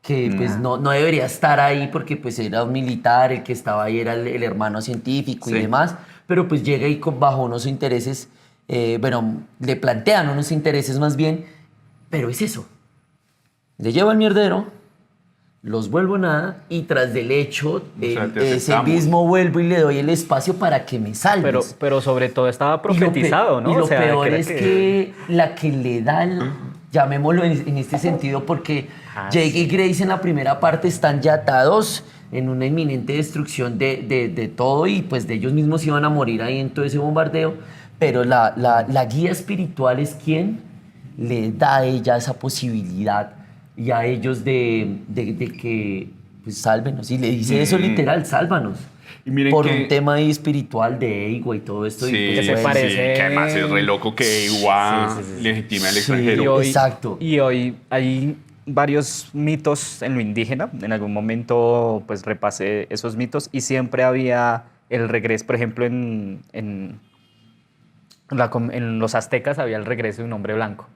que pues no debería estar ahí porque pues era un militar, el que estaba ahí era el hermano científico y demás, pero pues llega y bajo unos intereses, le plantean unos intereses más bien, pero es eso. Le llevo al mierdero, los vuelvo nada, y tras del hecho, sea, te ese aceptamos. mismo vuelvo y le doy el espacio para que me salves. Pero sobre todo estaba profetizado, ¿no? Y lo O sea, peor creo es que la que le da llamémoslo en este sentido, porque Jake y Grace en la primera parte están ya atados en una inminente destrucción de todo y pues de ellos mismos iban a morir ahí en todo ese bombardeo, pero la guía espiritual es quien le da a ella esa posibilidad y a ellos de que pues sálvenos, y le dice eso literal, sálvanos. Y miren Por que- un tema ahí espiritual de ego y todo esto. Sí, y pues, se bueno, parece- que además es re loco que Iguá Sí, sí, sí. legitima al Sí. extranjero. Exacto. Y hoy hay varios mitos en lo indígena. En algún momento pues repasé esos mitos y siempre había el regreso, por ejemplo, en los aztecas había el regreso de un hombre blanco,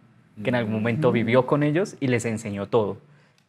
que en algún momento vivió con ellos y les enseñó todo.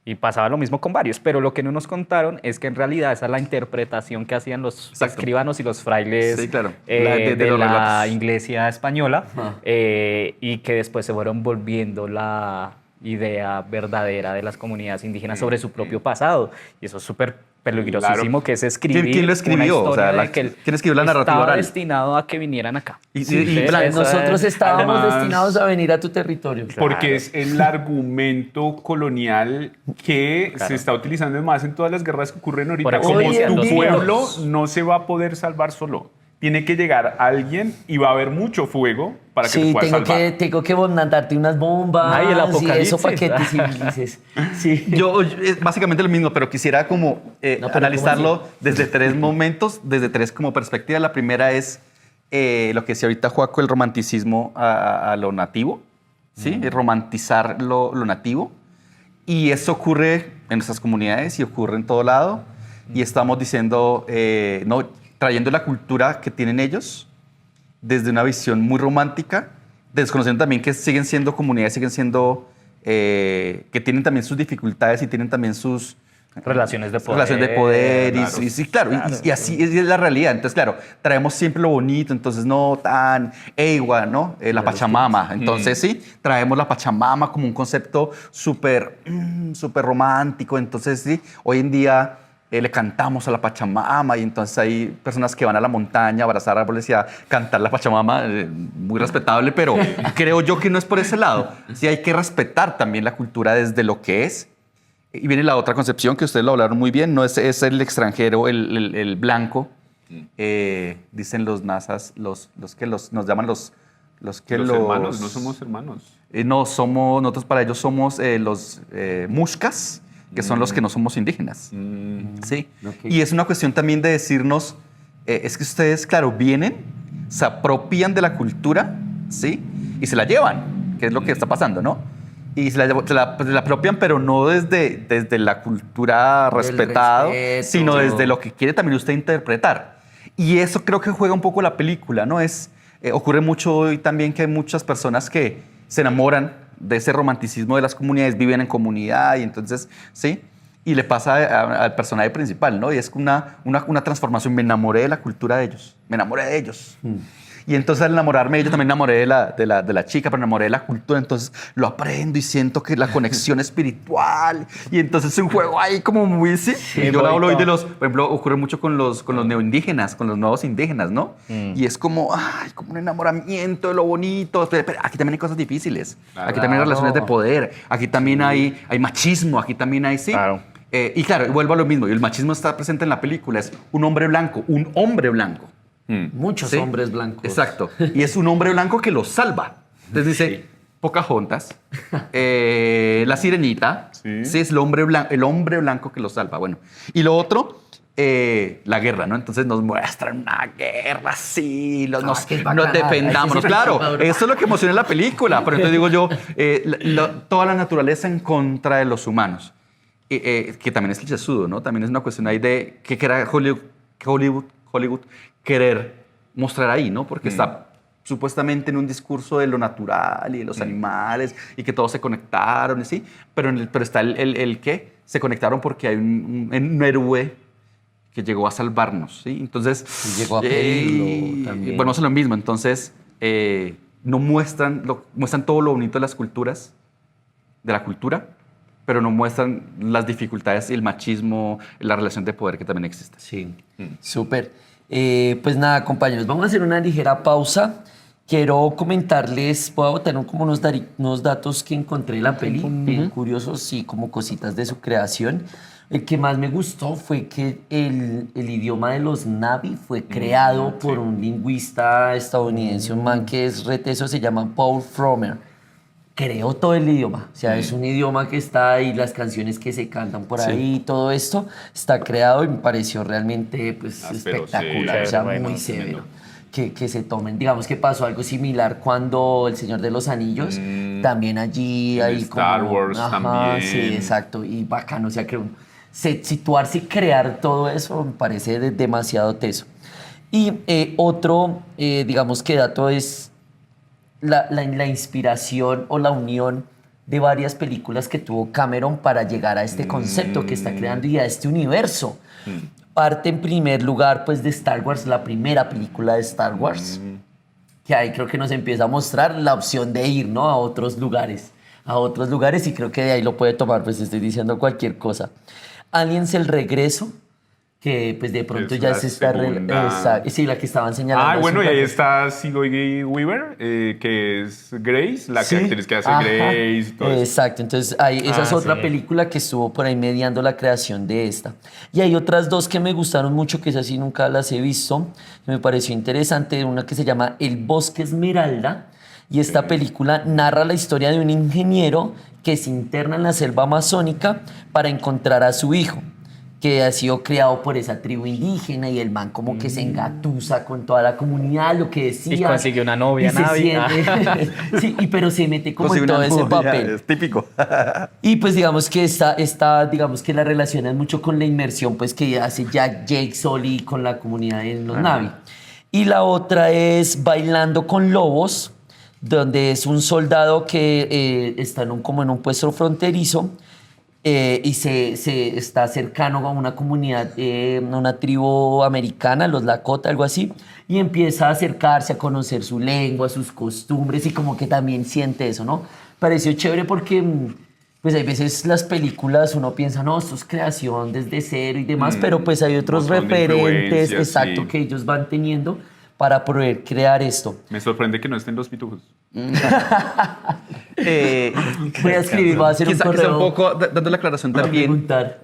Y pasaba lo mismo con varios, pero lo que no nos contaron es que en realidad esa es la interpretación que hacían los Exacto. escribanos y los frailes Sí, claro. de De los la relatos. iglesia española, Ajá. y que después se fueron volviendo la idea verdadera de las comunidades indígenas sobre su propio pasado. Y eso es súper peligrosísimo, que es escribir ¿Quién lo escribió? una O sea, historia la- de que ¿quién escribió la narrativa estaba oral? destinado a que vinieran acá. Y Claro, nosotros estábamos además- destinados a venir a tu territorio. Porque es el argumento colonial que Claro. se está utilizando más en todas las guerras que ocurren ahorita. Por Como hoy en tu día. pueblo no se va a poder salvar solo. Tiene que llegar alguien y va a haber mucho fuego para que te Sí, puedas salvar. tengo que mandarte unas bombas Ay, el y apocalipsis. eso para que te civilices. Sí. Yo, es básicamente lo mismo, pero quisiera como No, pero analizarlo ¿cómo desde tres momentos, desde tres como perspectivas. La primera es lo que decía ahorita Joaco, el romanticismo a lo nativo, ¿sí? El romantizar lo nativo. Y eso ocurre en nuestras comunidades y ocurre en todo lado. Y estamos diciendo, no, trayendo la cultura que tienen ellos desde una visión muy romántica, desconociendo también que siguen siendo comunidades, siguen siendo, que tienen también sus dificultades y tienen también sus Relaciones de poder. relaciones de poder. claro. Y sí, claro, y así es la realidad. Entonces, claro, traemos siempre lo bonito, entonces no tan Eiwa, ¿no? La Pachamama. Entonces, sí, traemos la Pachamama como un concepto súper súper romántico. Entonces, sí, hoy en día le cantamos a la Pachamama y entonces hay personas que van a la montaña a abrazar árboles y a cantar la Pachamama, muy respetable, pero creo yo que no es por ese lado. Sí hay que respetar también la cultura desde lo que es. Y viene la otra concepción que ustedes lo hablaron muy bien, no es el extranjero, el blanco. Dicen los nazas, los que nos llaman los que Los hermanos, no somos hermanos. no somos, nosotros para ellos somos los muxcas, que son los que no somos indígenas. Sí. Ok. Y es una cuestión también de decirnos, es que ustedes, claro, vienen, se apropian de la cultura, ¿sí? Y se la llevan, que es lo que está pasando, ¿no? Y se la apropian, pero no desde la cultura respetado, respeto. sino desde lo que quiere también usted interpretar. Y eso creo que juega un poco la película, ¿no? Ocurre mucho hoy también que hay muchas personas que se enamoran de ese romanticismo de las comunidades, viven en comunidad y entonces, ¿sí? Y le pasa al personaje principal, ¿no? Y es una transformación. Me enamoré de la cultura de ellos, me enamoré de ellos. Y entonces al enamorarme de ellos también me enamoré de la chica, pero me enamoré de la cultura. Entonces lo aprendo y siento que la conexión espiritual. Y entonces es un juego ahí como muy, ¿sí? Sí, Yo hablo hoy de bonito. los, por ejemplo, ocurre mucho con los neoindígenas, con los nuevos indígenas, ¿no? Y es como, ay, como un enamoramiento de lo bonito. Pero aquí también hay cosas difíciles. Claro. Aquí también hay relaciones de Claro. poder. Aquí también hay machismo. Aquí también hay, sí. Claro. Y claro, vuelvo a lo mismo. Y el machismo está presente en la película. Es un hombre blanco. Muchos ¿sí? hombres blancos. Exacto. Y es un hombre blanco que los salva. Entonces dice, Pocahontas, la sirenita, Sí. sí, es el hombre blanco que los salva. Bueno, y lo otro, la guerra, ¿no? Entonces nos muestran una guerra, sí, es que es nos bacana. defendamos. Ay, sí, sí, Claro, sí, sí. eso es lo que emociona en la película. Pero entonces digo yo, toda la naturaleza en contra de los humanos. Que también es clichésudo, ¿no? También es una cuestión ahí de qué era Hollywood querer mostrar ahí, ¿no? Porque está supuestamente en un discurso de lo natural y de los animales y que todos se conectaron, ¿sí? Pero está el que se conectaron porque hay un héroe que llegó a salvarnos, ¿sí? Entonces... Y llegó a pedirlo también. Bueno, es lo mismo. Entonces, no muestran todo lo bonito de las culturas, de la cultura, pero no muestran las dificultades y el machismo, la relación de poder que también existe. Sí, súper. Pues nada, compañeros, vamos a hacer una ligera pausa quiero comentarles, voy a botar como unos datos que encontré en la peli, bien curiosos y como cositas de su creación. El que más me gustó fue que el idioma de los Na'vi fue creado por un lingüista estadounidense, un man que es reteso, se llama Paul Frommer. Creó todo el idioma, o sea, es un idioma que está ahí, las canciones que se cantan por ahí, todo esto está creado y me pareció realmente pues, Áspero, espectacular, sí, o sea, bueno, muy tremendo. severo. Que se tomen, digamos que pasó algo similar cuando El Señor de los Anillos, también allí En hay Star Wars también. Sí, exacto, y bacano, o sea, que situarse y crear todo eso me parece demasiado teso. Y otro, digamos que dato es la inspiración o la unión de varias películas que tuvo Cameron para llegar a este concepto que está creando y a este universo. Parte en primer lugar pues de Star Wars, la primera película de Star Wars, que ahí creo que nos empieza a mostrar la opción de ir, ¿no? A otros lugares y creo que de ahí lo puede tomar, pues estoy diciendo cualquier cosa. Aliens el regreso, que pues de pronto Es ya la se está... segunda. sí, la que estaban señalando. Ah, bueno, y hace un ahí rato. está Sigourney Weaver, que es Grace, la Sí, actriz que hace ajá, Grace y todo eso. exacto, entonces esa es otra sí. película que estuvo por ahí mediando la creación de esta. Y hay otras dos que me gustaron mucho, que esas sí nunca las he visto, que me pareció interesante, una que se llama El Bosque Esmeralda, y esta película narra la historia de un ingeniero que se interna en la selva amazónica para encontrar a su hijo, que ha sido criado por esa tribu indígena y el man como que se engatusa con toda la comunidad, lo que decía. Y consiguió una novia y se Na'vi. siente- sí, pero se mete como en Consigue todo una ese novia, papel. Es típico. Y pues digamos que digamos que la relaciona mucho con la inmersión pues que hace ya Jake Sully con la comunidad en los Na'vi. Y la otra es Bailando con Lobos, donde es un soldado que está como en un puesto fronterizo y se está cercano a una comunidad, una tribu americana, los Lakota, algo así, y empieza a acercarse a conocer su lengua, sus costumbres y como que también siente eso, ¿no? Pareció chévere porque pues hay veces las películas uno piensa, no, esto es creación desde cero y demás, pero pues hay otros montón de referentes, influencias, exacto, sí. que ellos van teniendo para poder crear esto. Me sorprende que no estén los pitujos. Voy a escribir, voy a hacer un Quizá correo. un poco, dando la aclaración para también, preguntar.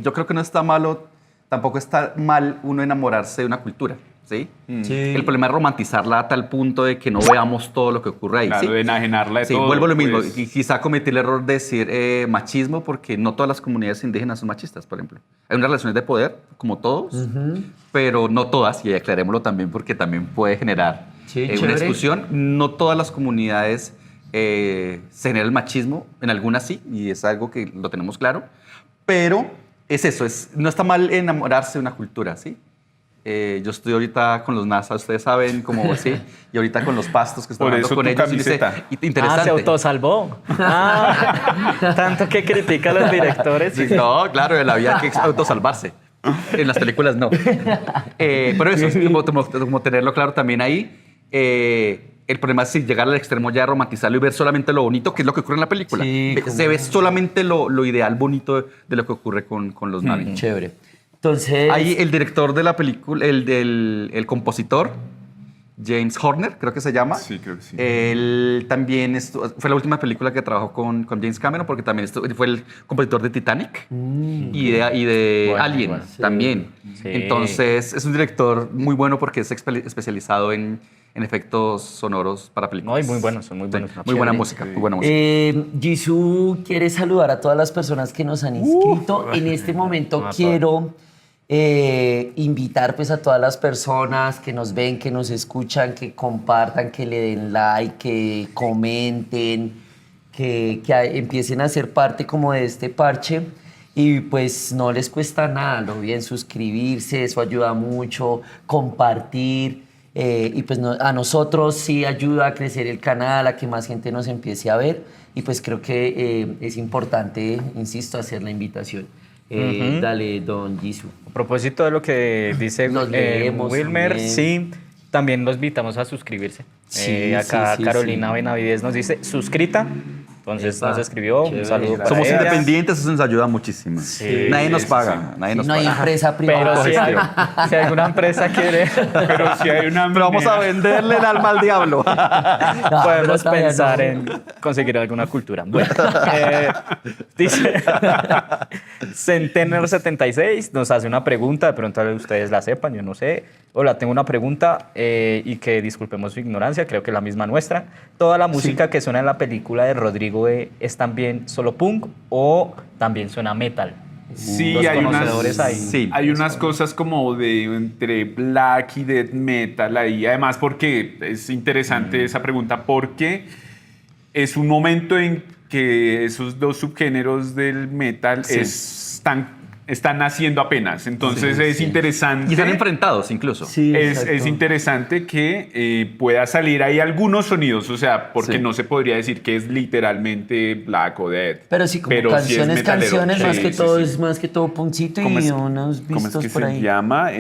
yo creo que no está malo, tampoco está mal uno enamorarse de una cultura, ¿sí? Sí. El problema es romantizarla a tal punto de que no veamos todo lo que ocurre ahí, Claro, ¿sí? de enajenarla de Sí, todo. vuelvo a lo mismo. pues. Y quizá cometí el error de decir machismo porque no todas las comunidades indígenas son machistas, por ejemplo. Hay unas relaciones de poder, como todos, pero no todas, y aclarémoslo también porque también puede generar Sí, una chévere. discusión. No todas las comunidades se genera el machismo, en algunas sí, y es algo que lo tenemos claro, pero es eso, no está mal enamorarse de una cultura, ¿sí? Yo estoy ahorita con los NASA, ustedes saben cómo así, y ahorita con los pastos que estoy Por hablando eso con tu ellos. Y dice, camiseta. interesante. Se autosalvó. Tanto que critica a los directores. Sí, no, claro, en la vida hay que autosalvarse. En las películas no. Pero eso es como tenerlo claro también ahí. El problema es si llegar al extremo ya de romantizarlo y ver solamente lo bonito, que es lo que ocurre en la película. Sí, Se ve solamente lo ideal bonito de lo que ocurre con los Na'vi. Chévere. Entonces, Ahí el director de la película, el compositor, James Horner, creo que se llama. Sí, creo que sí. Él también fue la última película que trabajó con James Cameron, porque también fue el compositor de Titanic y de Bueno, Alien bueno. también. Sí. Entonces, es un director muy bueno porque es especializado en efectos sonoros para películas. No, y muy buenos, son muy buenos. Sí, muy buena Chévere. música, muy buena música. Jisoo quiere saludar a todas las personas que nos han inscrito. En este momento quiero invitar pues a todas las personas que nos ven, que nos escuchan, que compartan, que le den like, que comenten, que empiecen a ser parte como de este parche. Y pues no les cuesta nada, lo bien suscribirse, eso ayuda mucho, compartir. Y pues a nosotros sí ayuda a crecer el canal, a que más gente nos empiece a ver. Y pues creo que es importante, insisto, hacer la invitación. Dale, don Jisoo. A propósito de lo que dice Los leemos Wilmer, también. sí, también los invitamos a suscribirse. Sí, Acá sí, sí, Carolina sí. Benavides nos dice, suscrita, Entonces Epa, nos escribió, chévere, un saludo para Somos ella. independientes, eso nos ayuda muchísimo. Sí, Nadie nos sí, paga, sí. nadie nos No hay paga. empresa Pero privada. si alguna empresa quiere, Pero si hay una Pero vamos a minera- venderle el alma al diablo. No, podemos pero todavía pensar no. en conseguir alguna cultura. Bueno, dice Centener76 nos hace una pregunta, de pronto ustedes la sepan, yo no sé. Hola, tengo una pregunta y que disculpemos su ignorancia, creo que es la misma nuestra. ¿Toda la música que suena en la película de Rodrigo es también solo punk o también suena metal? Sí, Los hay conocedores ahí. Sí. hay unas cosas como de entre black y death metal ahí. Además, porque es interesante esa pregunta, porque es un momento en que esos dos subgéneros del metal Sí. están naciendo apenas. Entonces es interesante. Y están enfrentados incluso. Sí, Es exacto. interesante que pueda salir ahí algunos sonidos, o sea, porque Sí. no se podría decir que es literalmente black o death. Pero sí, como sí es canciones, metalero. canciones, Sí, más que sí, todo, sí. es más que todo puncito ¿Cómo y es- unos ¿Cómo es vistos que por se ahí. llama?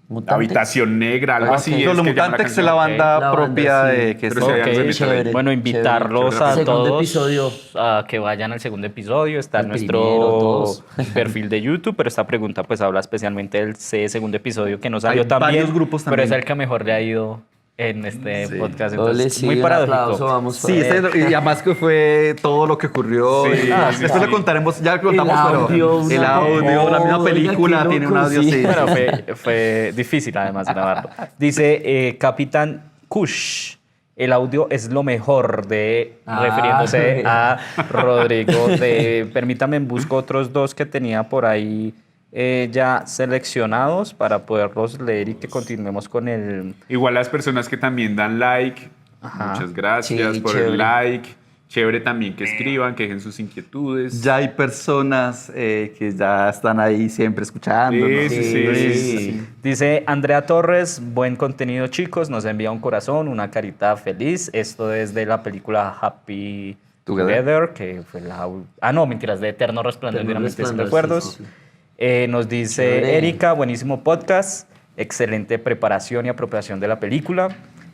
¿Mutantes? Habitación Negra, algo Ah, así. ok. es Los que llama la Mutantes es canción. la banda La banda, propia sí. de que Pero es- sí hay algo de Ok, metal ahí. chévere. Bueno, invitarlos a Segundo todos episodio. a que vayan al segundo episodio. Está en El nuestro primero, todos. perfil de YouTube, pero esta pregunta pues habla especialmente del segundo episodio que no salió Hay tan bien, varios grupos pero es también. el que mejor le ha ido en este podcast. Doble, Entonces, sí, muy un aplauso, paradójico. vamos. Sí, y además que fue todo lo que ocurrió. Sí, Después sí. lo contaremos, ya lo contamos, El audio, pero el una- audio, la misma Oiga, película qué tiene un loco, audio sí. así. Bueno, fue difícil además grabarlo. Dice Capitán Kush. El audio es lo mejor refiriéndose a Rodrigo. Permítame, busco otros dos que tenía por ahí ya seleccionados para poderlos leer y que continuemos con el... Igual las personas que también dan like, Ajá. muchas gracias Sí, por chévere. el like. Chévere también que escriban, que dejen sus inquietudes. Ya hay personas que ya están ahí siempre escuchando. Sí, sí, sí. Sí. Dice Andrea Torres, buen contenido chicos, nos envía un corazón, una carita feliz. Esto es de la película Happy Together, que fue la... Ah, no, mentiras, de Eterno Resplandor de una mente sin Resplandor, recuerdos. sí, sí. Nos dice Chévere. Erika, buenísimo podcast, excelente preparación y apropiación de la película.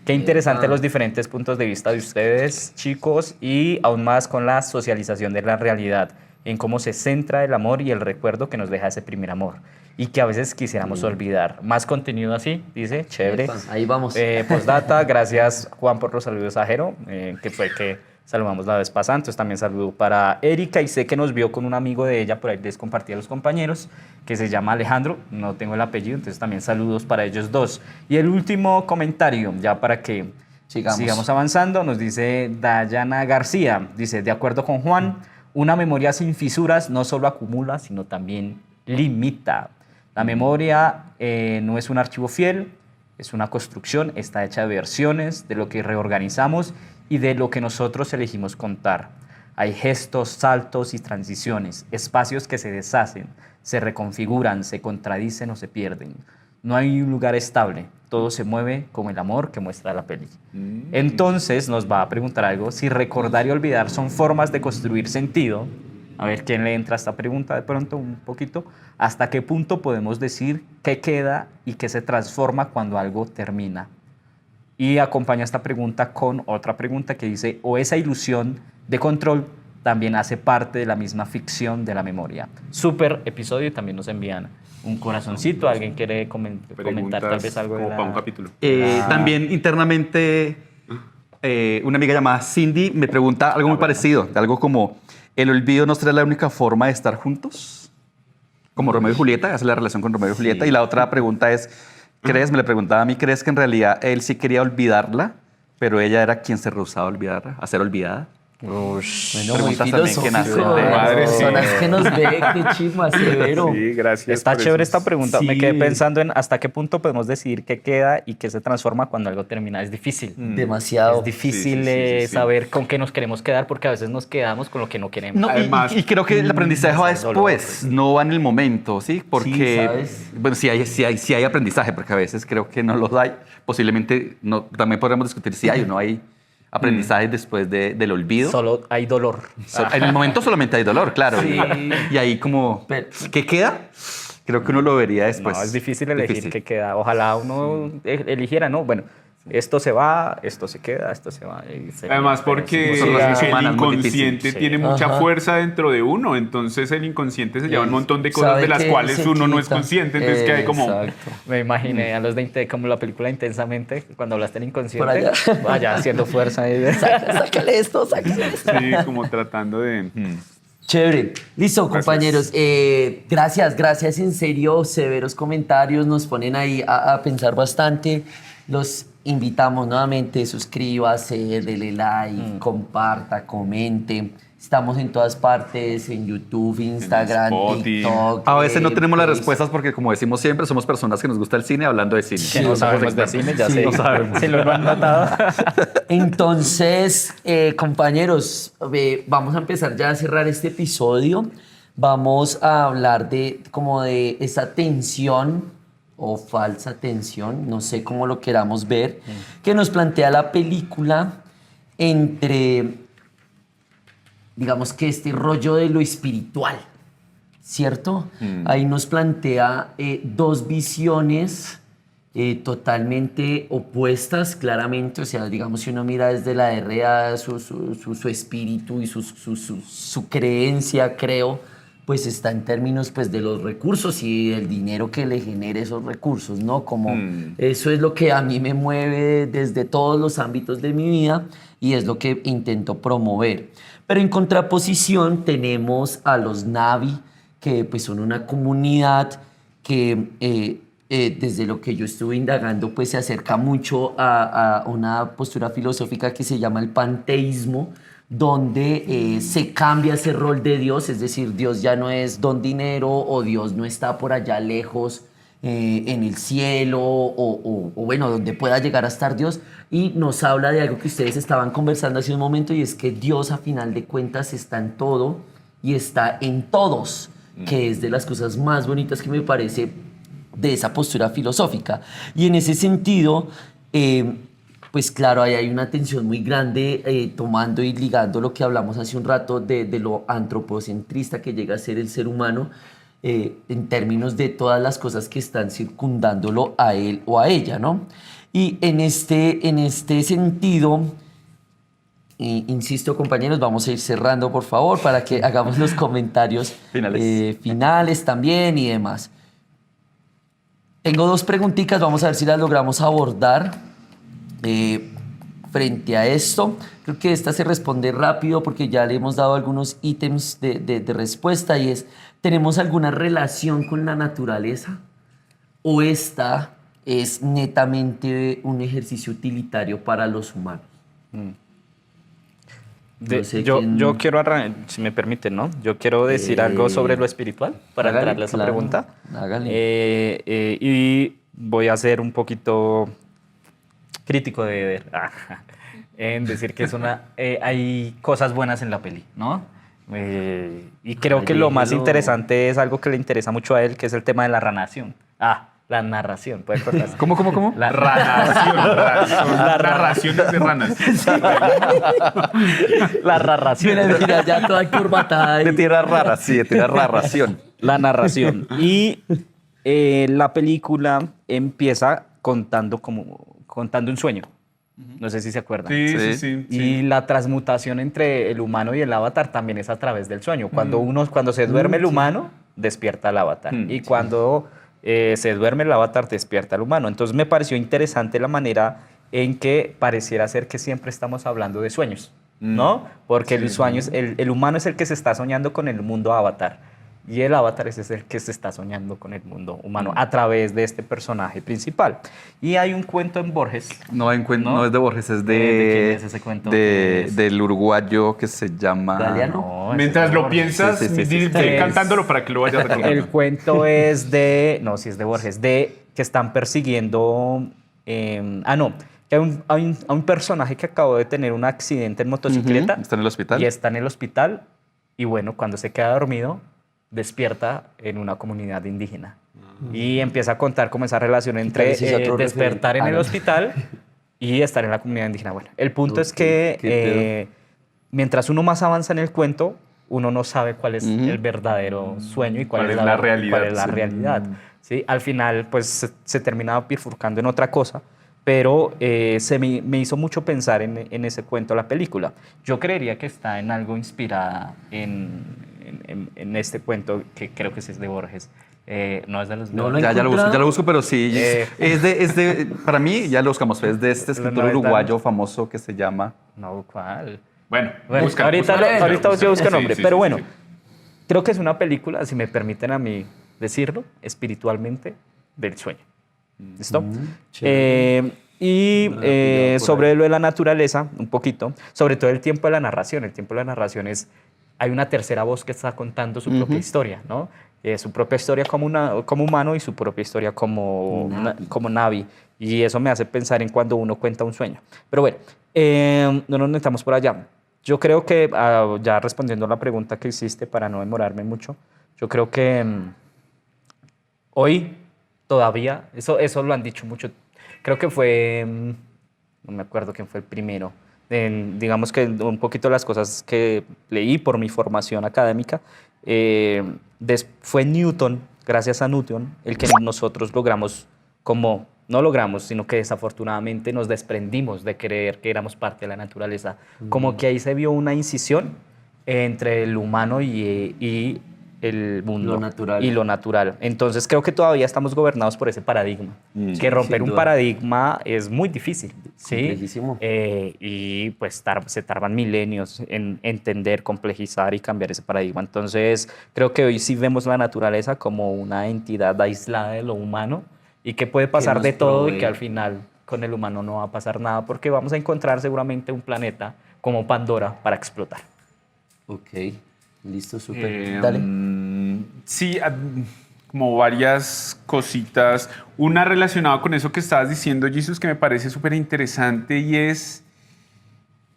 Qué interesante los diferentes puntos de vista de ustedes, chicos, y aún más con la socialización de la realidad, en cómo se centra el amor y el recuerdo que nos deja ese primer amor, y que a veces quisiéramos olvidar. Más contenido así, dice, chévere. Epa, ahí vamos. Postdata, gracias Juan por los saludos a Jero, que fue el que saludamos la vez pasada. Entonces también saludo para Erika y sé que nos vio con un amigo de ella, por ahí les compartí a los compañeros, que se llama Alejandro, no tengo el apellido, entonces también saludos para ellos dos. Y el último comentario, ya para que sigamos avanzando, nos dice Dayana García, dice, de acuerdo con Juan, una memoria sin fisuras no solo acumula, sino también limita. La memoria no es un archivo fiel, es una construcción, está hecha de versiones, de lo que reorganizamos y de lo que nosotros elegimos contar. Hay gestos, saltos y transiciones, espacios que se deshacen, se reconfiguran, se contradicen o se pierden. No hay un lugar estable, todo se mueve como el amor que muestra la peli. Entonces nos va a preguntar algo, si recordar y olvidar son formas de construir sentido. A ver quién le entra a esta pregunta de pronto un poquito. ¿Hasta qué punto podemos decir qué queda y qué se transforma cuando algo termina? Y acompaña esta pregunta con otra pregunta que dice, ¿o esa ilusión de control también hace parte de la misma ficción de la memoria? Súper episodio y también nos envían un corazoncito. ¿Alguien quiere comentar tal vez algo de como la... para un capítulo. También internamente, una amiga llamada Cindy me pregunta algo muy parecido, algo como, ¿el olvido no será la única forma de estar juntos? Como Romeo y Julieta, hace la relación con Romeo y Julieta. Y la otra pregunta es, ¿crees, me le preguntaba a mí, ¿crees que en realidad él sí quería olvidarla, pero ella era quien se rehusaba a olvidarla, a ser olvidada? Bueno, muy preguntas también que filosófico. nacen de de- las Madre, sí. personas que nos ve, qué chisma, severo. Sí, gracias. Está por chévere eso. esta pregunta. Me Sí. quedé pensando en hasta qué punto podemos decidir qué queda y qué se transforma cuando algo termina. Es difícil. Demasiado. Es difícil Sí, sí, sí, sí. saber con qué nos queremos quedar porque a veces nos quedamos con lo que no queremos. No, Además- y creo que el aprendizaje va es dolor, después, no va en el momento, ¿sí? Porque, ¿sabes? bueno, sí hay aprendizaje, porque a veces creo que no los hay. Posiblemente no, también podremos discutir si hay o no hay aprendizaje después del olvido. Solo hay dolor. En el momento solamente hay dolor, claro. Sí. Y ahí como, Pero- ¿qué queda? Creo que uno lo vería después. No, es difícil elegir Difícil. qué queda. Ojalá uno eligiera, ¿no? Bueno, esto se va, esto se queda, esto se va. Y Además porque Son relaciones el humanas muy inconsciente difíciles, tiene sí. mucha Ajá. fuerza dentro de uno, entonces el inconsciente se lleva un montón de cosas Sabe de las que cuales se uno no es quita. consciente, entonces que hay como... Exacto. Me imaginé a los de como la película Intensamente, cuando hablaste en Por inconsciente, allá. vaya haciendo fuerza ahí. Sácale esto, sácale esto. Sí, como tratando de... Chévere. Listo, Gracias. compañeros. Gracias en serio. Severos comentarios. Nos ponen ahí a pensar bastante. Los invitamos nuevamente. Suscríbase, dele like, comparta, comente. Estamos en todas partes, en YouTube, Instagram, Spotify. TikTok. A veces no tenemos las Facebook. respuestas porque, como decimos siempre, somos personas que nos gusta el cine hablando de cine. Que no sabemos de cine, ya sé. No sabemos. Si lo han notado. Entonces, compañeros, vamos a empezar ya a cerrar este episodio. Vamos a hablar de como de esa tensión o falsa tensión, no sé cómo lo queramos ver, que nos plantea la película entre, digamos que este rollo de lo espiritual, ¿cierto? Ahí nos plantea dos visiones totalmente opuestas, claramente. O sea, digamos, si uno mira desde la RA su espíritu y su creencia, creo, pues está en términos pues, de los recursos y el dinero que le genere esos recursos, ¿no? Como eso es lo que a mí me mueve desde todos los ámbitos de mi vida y es lo que intento promover. Pero en contraposición tenemos a los Navi, que pues son una comunidad que desde lo que yo estuve indagando pues se acerca mucho a una postura filosófica que se llama el panteísmo, donde se cambia ese rol de Dios, es decir, Dios ya no es don dinero o Dios no está por allá lejos en el cielo o bueno, donde pueda llegar a estar Dios, y nos habla de algo que ustedes estaban conversando hace un momento, y es que Dios a final de cuentas está en todo y está en todos, que es de las cosas más bonitas que me parece de esa postura filosófica. Y en ese sentido, pues claro, ahí hay una tensión muy grande tomando y ligando lo que hablamos hace un rato de lo antropocentrista que llega a ser el ser humano en términos de todas las cosas que están circundándolo a él o a ella, ¿no? Y en este sentido, insisto, compañeros, vamos a ir cerrando, por favor, para que hagamos los comentarios finales también y demás. Tengo dos preguntitas, vamos a ver si las logramos abordar frente a esto. Creo que esta se responde rápido porque ya le hemos dado algunos ítems de respuesta, y es, ¿tenemos alguna relación con la naturaleza? ¿O esta es netamente un ejercicio utilitario para los humanos? No sé quién- Yo quiero, si me permite, ¿no? Yo quiero decir algo sobre lo espiritual para Hágale, entrarle a esa claro, pregunta. hágale. Y voy a ser un poquito crítico en decir que hay cosas buenas en la peli, ¿no? Y creo que lo más Déjelo. interesante es algo que le interesa mucho a él, que es el tema de la narración. La narración, puede cortarse. ¿Cómo? La Ranación, narraciones de ranas. La narración. Mira, ya toda curvatada. De tierra rara, sí, de tierra narración. La narración. Y la película empieza contando un sueño. No sé si se acuerdan. Sí. Y la transmutación entre el humano y el avatar también es a través del sueño. Cuando se duerme el humano, despierta el avatar. Y cuando se duerme el avatar, despierta el humano. Entonces me pareció interesante la manera en que pareciera ser que siempre estamos hablando de sueños, ¿no? Porque el humano es el que se está soñando con el mundo avatar. Y el avatar es el que se está soñando con el mundo humano a través de este personaje principal. Y hay un cuento en Borges. No es de Borges, es ¿De quién es ese cuento? ¿Quién es? del uruguayo que se llama... Galeano. No, ese Mientras es de lo Borges. piensas, Sí. ve cantándolo para que lo vayas recordando. El cuento es de... No, sí es de Borges. De que están persiguiendo... que hay un personaje que acabó de tener un accidente en motocicleta. Está en el hospital. Y está en el hospital. Y bueno, cuando se queda dormido, despierta en una comunidad indígena. Y empieza a contar como esa relación entre Entonces, es otro despertar en referente. el No. hospital y estar en la comunidad indígena. Bueno, el punto es Ok, que mientras uno más avanza en el cuento, uno no sabe cuál es el verdadero sueño y cuál es la realidad, cuál es la sí. realidad. ¿Sí? Al final, pues se termina bifurcando en otra cosa, pero me hizo mucho pensar en ese cuento, la película. Yo creería que está en algo inspirada en este cuento, que creo que sí es de Borges. No es de los... No lo he Ya lo busco, encontrado. pero sí. Para mí, ya lo buscamos, es de este escritor no es tan- uruguayo famoso que se llama... No, ¿cuál? Bueno, Bueno, busca, ahorita busca. yo busco Sí, nombre, sí, pero sí, bueno, sí. creo que es una película, si me permiten a mí decirlo, espiritualmente, del sueño. ¿Listo? Sobre lo de la naturaleza, un poquito, sobre todo el tiempo de la narración. El tiempo de la narración hay una tercera voz que está contando su propia historia, ¿no? Su propia historia como humano y su propia historia como Navi. Y eso me hace pensar en cuando uno cuenta un sueño. Pero bueno, no nos metamos por allá. Yo creo que, ya respondiendo a la pregunta que hiciste, para no demorarme mucho, yo creo que hoy todavía, eso lo han dicho mucho, creo que fue, no me acuerdo quién fue el primero, digamos que un poquito las cosas que leí por mi formación académica, fue Newton, gracias a Newton, el que nosotros logramos no logramos, sino que desafortunadamente nos desprendimos de creer que éramos parte de la naturaleza. Como que ahí se vio una incisión entre el humano y el mundo. Lo natural. Y lo natural. Entonces creo que todavía estamos gobernados por ese paradigma. Que romper sin un duda. paradigma es muy difícil. ¿sí? Complejísimo. Y pues se tardan milenios en entender, complejizar y cambiar ese paradigma. Entonces creo que hoy sí vemos la naturaleza como una entidad aislada de lo humano y que puede pasar nos de todo y provee. que al final con el humano no va a pasar nada porque vamos a encontrar seguramente un planeta como Pandora para explotar. Ok, listo, súper. Dale. Sí, como varias cositas. Una relacionada con eso que estabas diciendo, Jesus, que me parece súper interesante y es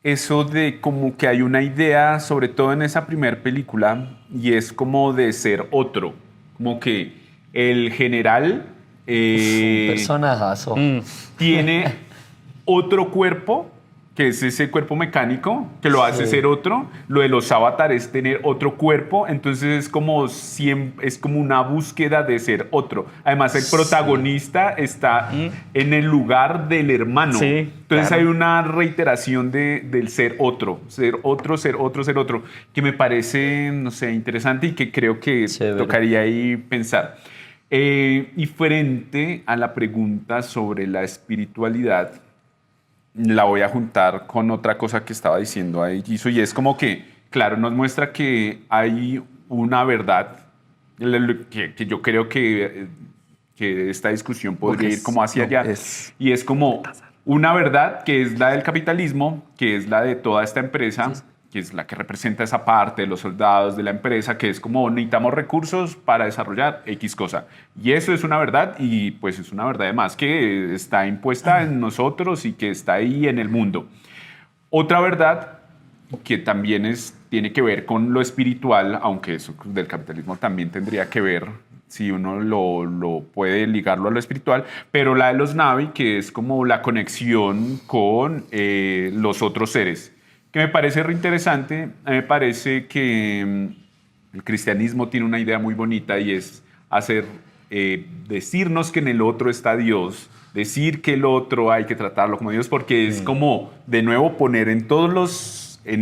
eso de como que hay una idea, sobre todo en esa primera película, y es como de ser otro. Como que el general Un personajazo. tiene otro cuerpo, que es ese cuerpo mecánico, que lo hace ser otro. Lo de los Avatar es tener otro cuerpo, entonces es como una búsqueda de ser otro. Además, el protagonista está en el lugar del hermano. Sí, Entonces claro. hay una reiteración del ser otro, ser otro, ser otro, ser otro, que me parece, no sé, interesante y que creo que Chévere. tocaría ahí pensar. Y frente a la pregunta sobre la espiritualidad, la voy a juntar con otra cosa que estaba diciendo ahí, Giso, y es como que, claro, nos muestra que hay una verdad que yo creo que esta discusión podría ir como hacia allá, y es como una verdad que es la del capitalismo, que es la de toda esta empresa, que es la que representa esa parte de los soldados de la empresa, que es como necesitamos recursos para desarrollar X cosa. Y eso es una verdad y pues es una verdad además que está impuesta en nosotros y que está ahí en el mundo. Otra verdad que también tiene que ver con lo espiritual, aunque eso del capitalismo también tendría que ver, si uno lo puede ligarlo a lo espiritual, pero la de los Na'vi, que es como la conexión con los otros seres, que me parece re interesante. Me parece que el cristianismo tiene una idea muy bonita y es decirnos que en el otro está Dios, decir que el otro hay que tratarlo como Dios, porque es como, de nuevo, poner en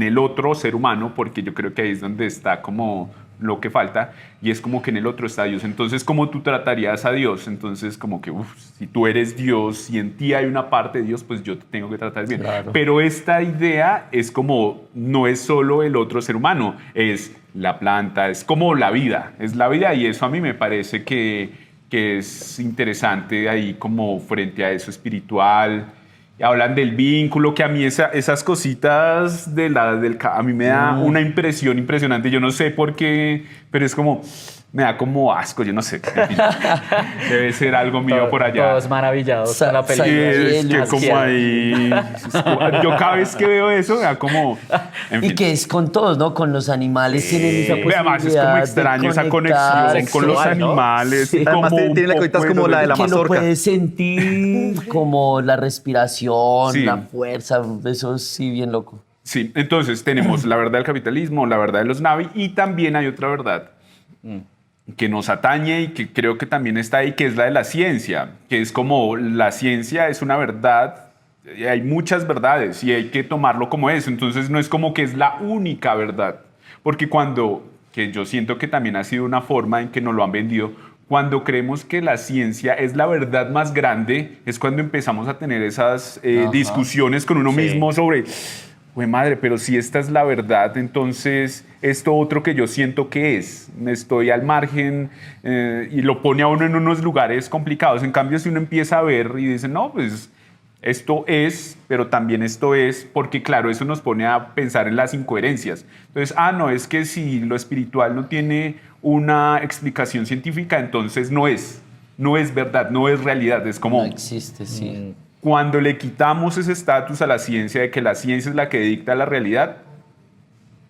el otro ser humano, porque yo creo que ahí es donde está como lo que falta, y es como que en el otro está Dios. Entonces, ¿cómo tú tratarías a Dios? Entonces, como que, si tú eres Dios y en ti hay una parte de Dios, pues yo te tengo que tratar bien. Claro. Pero esta idea es como, no es solo el otro ser humano, es la planta, es como la vida, es la vida, y eso a mí me parece que es interesante ahí como frente a eso espiritual. Hablan del vínculo, que a mí esas cositas a mí me da una impresión impresionante. Yo no sé por qué, pero es como, me da como asco, yo no sé. En fin, debe ser algo mío por allá. Todos maravillados con la Sí, película. es que Así como es. ahí... Yo cada vez que veo eso, me da como... En Y fin. que es con todos, ¿no? Con los animales tienen esa Ve, posibilidad. además es como extraño esa de conexión conectar, con los sexual, ¿no? animales. Sí. Como Además, un tiene la poco cositas como la de la que lo mazorca. puedes sentir como la respiración, Sí. la fuerza, eso sí, bien loco. Sí, entonces tenemos la verdad del capitalismo, la verdad de los Na'vi, y también hay otra verdad que nos atañe y que creo que también está ahí, que es la de la ciencia, que es como la ciencia es una verdad, hay muchas verdades y hay que tomarlo como eso, entonces no es como que es la única verdad, porque que yo siento que también ha sido una forma en que nos lo han vendido, cuando creemos que la ciencia es la verdad más grande, es cuando empezamos a tener esas discusiones con uno Sí. mismo sobre, güey madre, pero si esta es la verdad, entonces esto otro que yo siento que es, estoy al margen y lo pone a uno en unos lugares complicados. En cambio, si uno empieza a ver y dice, no, pues esto es, pero también esto es, porque claro, eso nos pone a pensar en las incoherencias. Entonces, no, es que si lo espiritual no tiene una explicación científica, entonces no es verdad, no es realidad, es como... No existe, sí. Cuando le quitamos ese estatus a la ciencia de que la ciencia es la que dicta la realidad,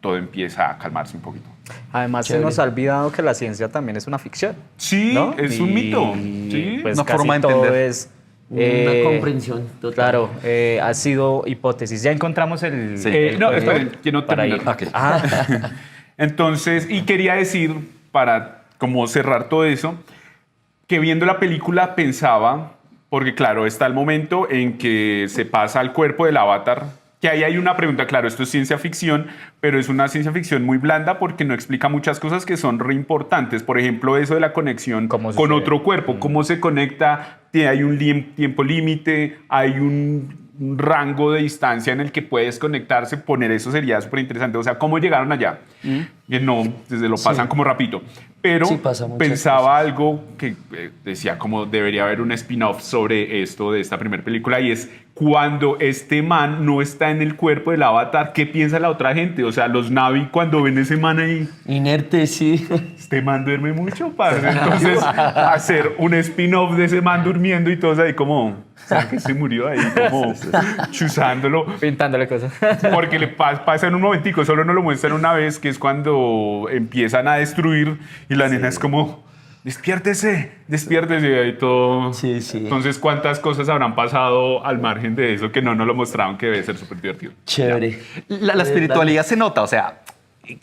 todo empieza a calmarse un poquito. Además, Chévere. se nos ha olvidado que la ciencia también es una ficción. Sí, ¿no? es un mito. Y, Sí. pues Una casi forma de todo entender. es... Una comprensión total. Claro, ha sido hipótesis. Ya encontramos el... Sí. el No, código esperen, que no para termine. ir. Ok. Ah, Entonces, y quería decir, para como cerrar todo eso, que viendo la película pensaba, porque claro, está el momento en que se pasa al cuerpo del avatar, que ahí hay una pregunta, claro, esto es ciencia ficción, pero es una ciencia ficción muy blanda porque no explica muchas cosas que son re importantes. Por ejemplo, eso de la conexión ¿Cómo con sucede? otro cuerpo, cómo se conecta, hay un tiempo límite, hay un rango de distancia en el que puedes conectarse, poner eso sería súper interesante. O sea, ¿cómo llegaron allá? Que no, desde lo pasan como rapidito. Pero Sí, pasa muchas pensaba algo que decía como debería haber un spin-off sobre esto de esta primera película y es cuando este man no está en el cuerpo del avatar, ¿qué piensa la otra gente? O sea, los Navi cuando ven ese man ahí, Inerte, sí. este man duerme mucho, padre. Entonces, hacer un spin-off de ese man durmiendo y todos ahí como, ¿será que se murió ahí? Como chuzándolo. pintándole cosas. Porque le pasa en un momentico, solo nos lo muestran una vez, que es cuando empiezan a destruir y la nena es como, despiértese, despiértese y ahí todo. Sí, sí. Entonces, ¿cuántas cosas habrán pasado al margen de eso que no nos lo mostraron que debe ser súper divertido? Chévere. La espiritualidad se nota, o sea,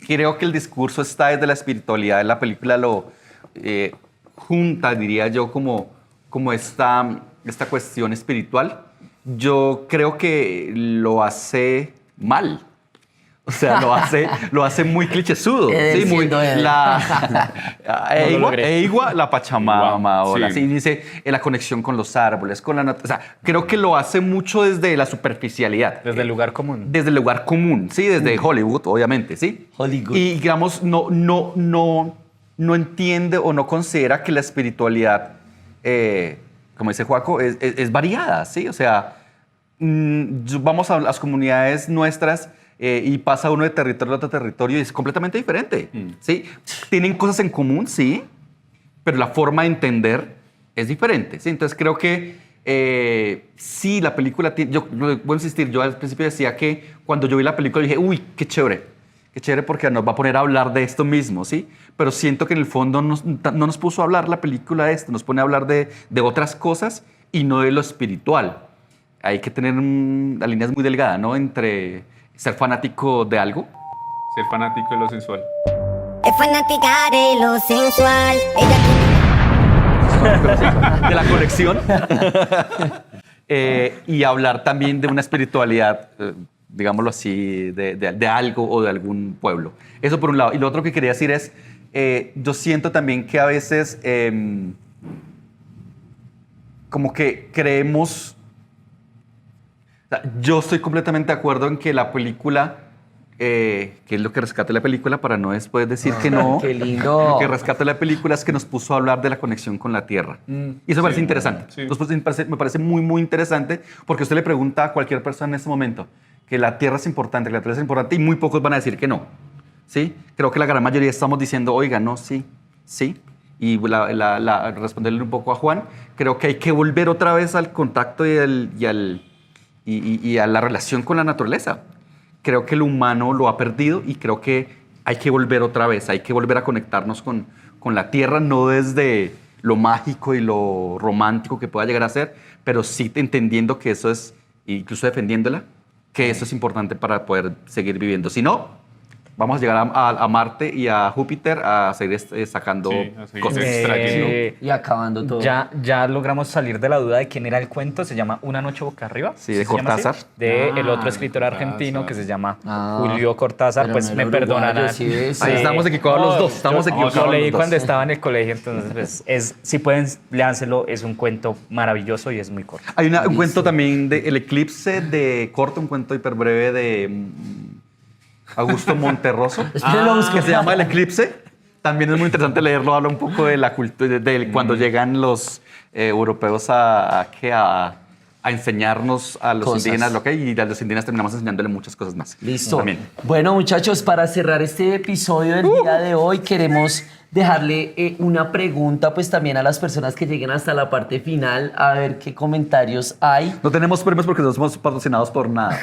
creo que el discurso está desde la espiritualidad. La película lo junta, diría yo, como esta cuestión espiritual. Yo creo que lo hace mal. O sea, lo hace muy clichésudo. Él Sí, muy, siendo él. lo logré. Eigua, la Pachamama, Eigua, o la, sí. sí, dice la conexión con los árboles, con la naturaleza. O sea, creo que lo hace mucho desde la superficialidad. Desde el lugar común. Desde el lugar común, sí, desde Hollywood, obviamente, sí. Hollywood. Y digamos, no entiende o no considera que la espiritualidad, como dice Joaco, es variada, sí. O sea, vamos a las comunidades nuestras y pasa uno de territorio a otro territorio y es completamente diferente, sí. Tienen cosas en común, sí, pero la forma de entender es diferente, sí. Entonces creo que sí, la película, yo voy a insistir, yo al principio decía que cuando yo vi la película dije, uy, qué chévere porque nos va a poner a hablar de esto mismo, ¿sí? Pero siento que en el fondo no nos puso a hablar la película de esto, nos pone a hablar de otras cosas y no de lo espiritual. Hay que tener la línea es muy delgada, ¿no? Entre ser fanático de algo. Ser fanático de lo sensual. Es fanática de lo sensual. De la conexión. Y hablar también de una espiritualidad, digámoslo así, de algo o de algún pueblo. Eso por un lado. Y lo otro que quería decir es, yo siento también que a veces como que creemos... O sea, yo estoy completamente de acuerdo en que la película, que es lo que rescata la película, para no después decir que no. Qué lindo. Lo que rescata la película es que nos puso a hablar de la conexión con la Tierra. Y eso me parece interesante. sí. Entonces, me parece muy, muy interesante porque usted le pregunta a cualquier persona en este momento que la Tierra es importante, que la Tierra es importante y muy pocos van a decir que no. ¿Sí? Creo que la gran mayoría estamos diciendo, oiga, no, sí, sí. Y responderle un poco a Juan, creo que hay que volver otra vez al contacto y a la relación con la naturaleza. Creo que el humano lo ha perdido y creo que hay que volver otra vez, hay que volver a conectarnos con la tierra, no desde lo mágico y lo romántico que pueda llegar a ser, pero sí entendiendo que eso es, incluso defendiéndola, que eso es importante para poder seguir viviendo. Si no, vamos a llegar a Marte y a Júpiter a seguir sacando Sí, a seguir cosas. extrayendo. Y acabando todo. Ya logramos salir de la duda de quién era el cuento. Se llama Una noche boca arriba. Sí, de se llama así, Cortázar. de el Ah, otro escritor argentino que se llama Ah, Julio Cortázar. pero Pues no me era uruguayo, perdonarán. sí, ves. Ahí estamos equivocados los dos, estamos yo equivocados Lo los leí dos. cuando estaba en el colegio, entonces pues, si pueden, léanselo. Es un cuento maravilloso y es muy corto. Hay un cuento también de El Eclipse de corto, un cuento hiperbreve de Augusto Monterroso, Espérenlo, busco. que se llama El Eclipse. También es muy interesante leerlo, habla un poco de la cultura, de cuando llegan los europeos a enseñarnos a los Cosas. indígenas lo que hay, y a los indígenas terminamos enseñándole muchas cosas más. Listo. También. Bueno, muchachos, para cerrar este episodio del día de hoy, queremos dejarle una pregunta pues también a las personas que lleguen hasta la parte final, a ver qué comentarios hay. No tenemos premios porque no somos patrocinados por nada.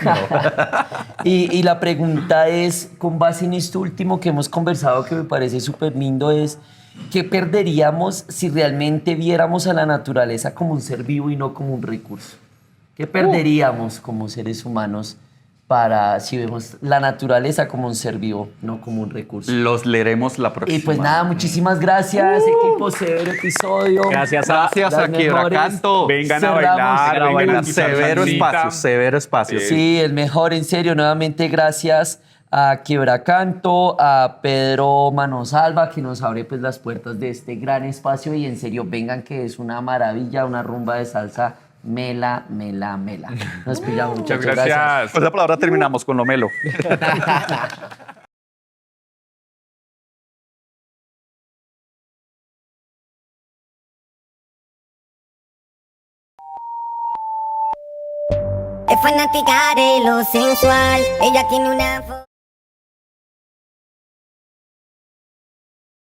Y la pregunta es, con base en esto último que hemos conversado, que me parece súper lindo, es ¿qué perderíamos si realmente viéramos a la naturaleza como un ser vivo y no como un recurso? ¿Qué perderíamos como seres humanos si vemos la naturaleza como un ser vivo, no como un recurso? Los leeremos la próxima. Y pues nada, muchísimas gracias, equipo, severo episodio. Gracias Gracias Las a Quiebracanto. Vengan a Cerramos. bailar, Vengan a vengan a bailar. escuchar Severo salsita. espacio, severo espacio. Sí, el mejor, en serio. Nuevamente, gracias a Quiebracanto, a Pedro Manosalva, que nos abre pues las puertas de este gran espacio. Y en serio, vengan, que es una maravilla, una rumba de salsa. Mela. Nos pillamos, Muchas muchachos. gracias. Con esa palabra terminamos con lo melo. Es fanática de lo sensual. Ella tiene una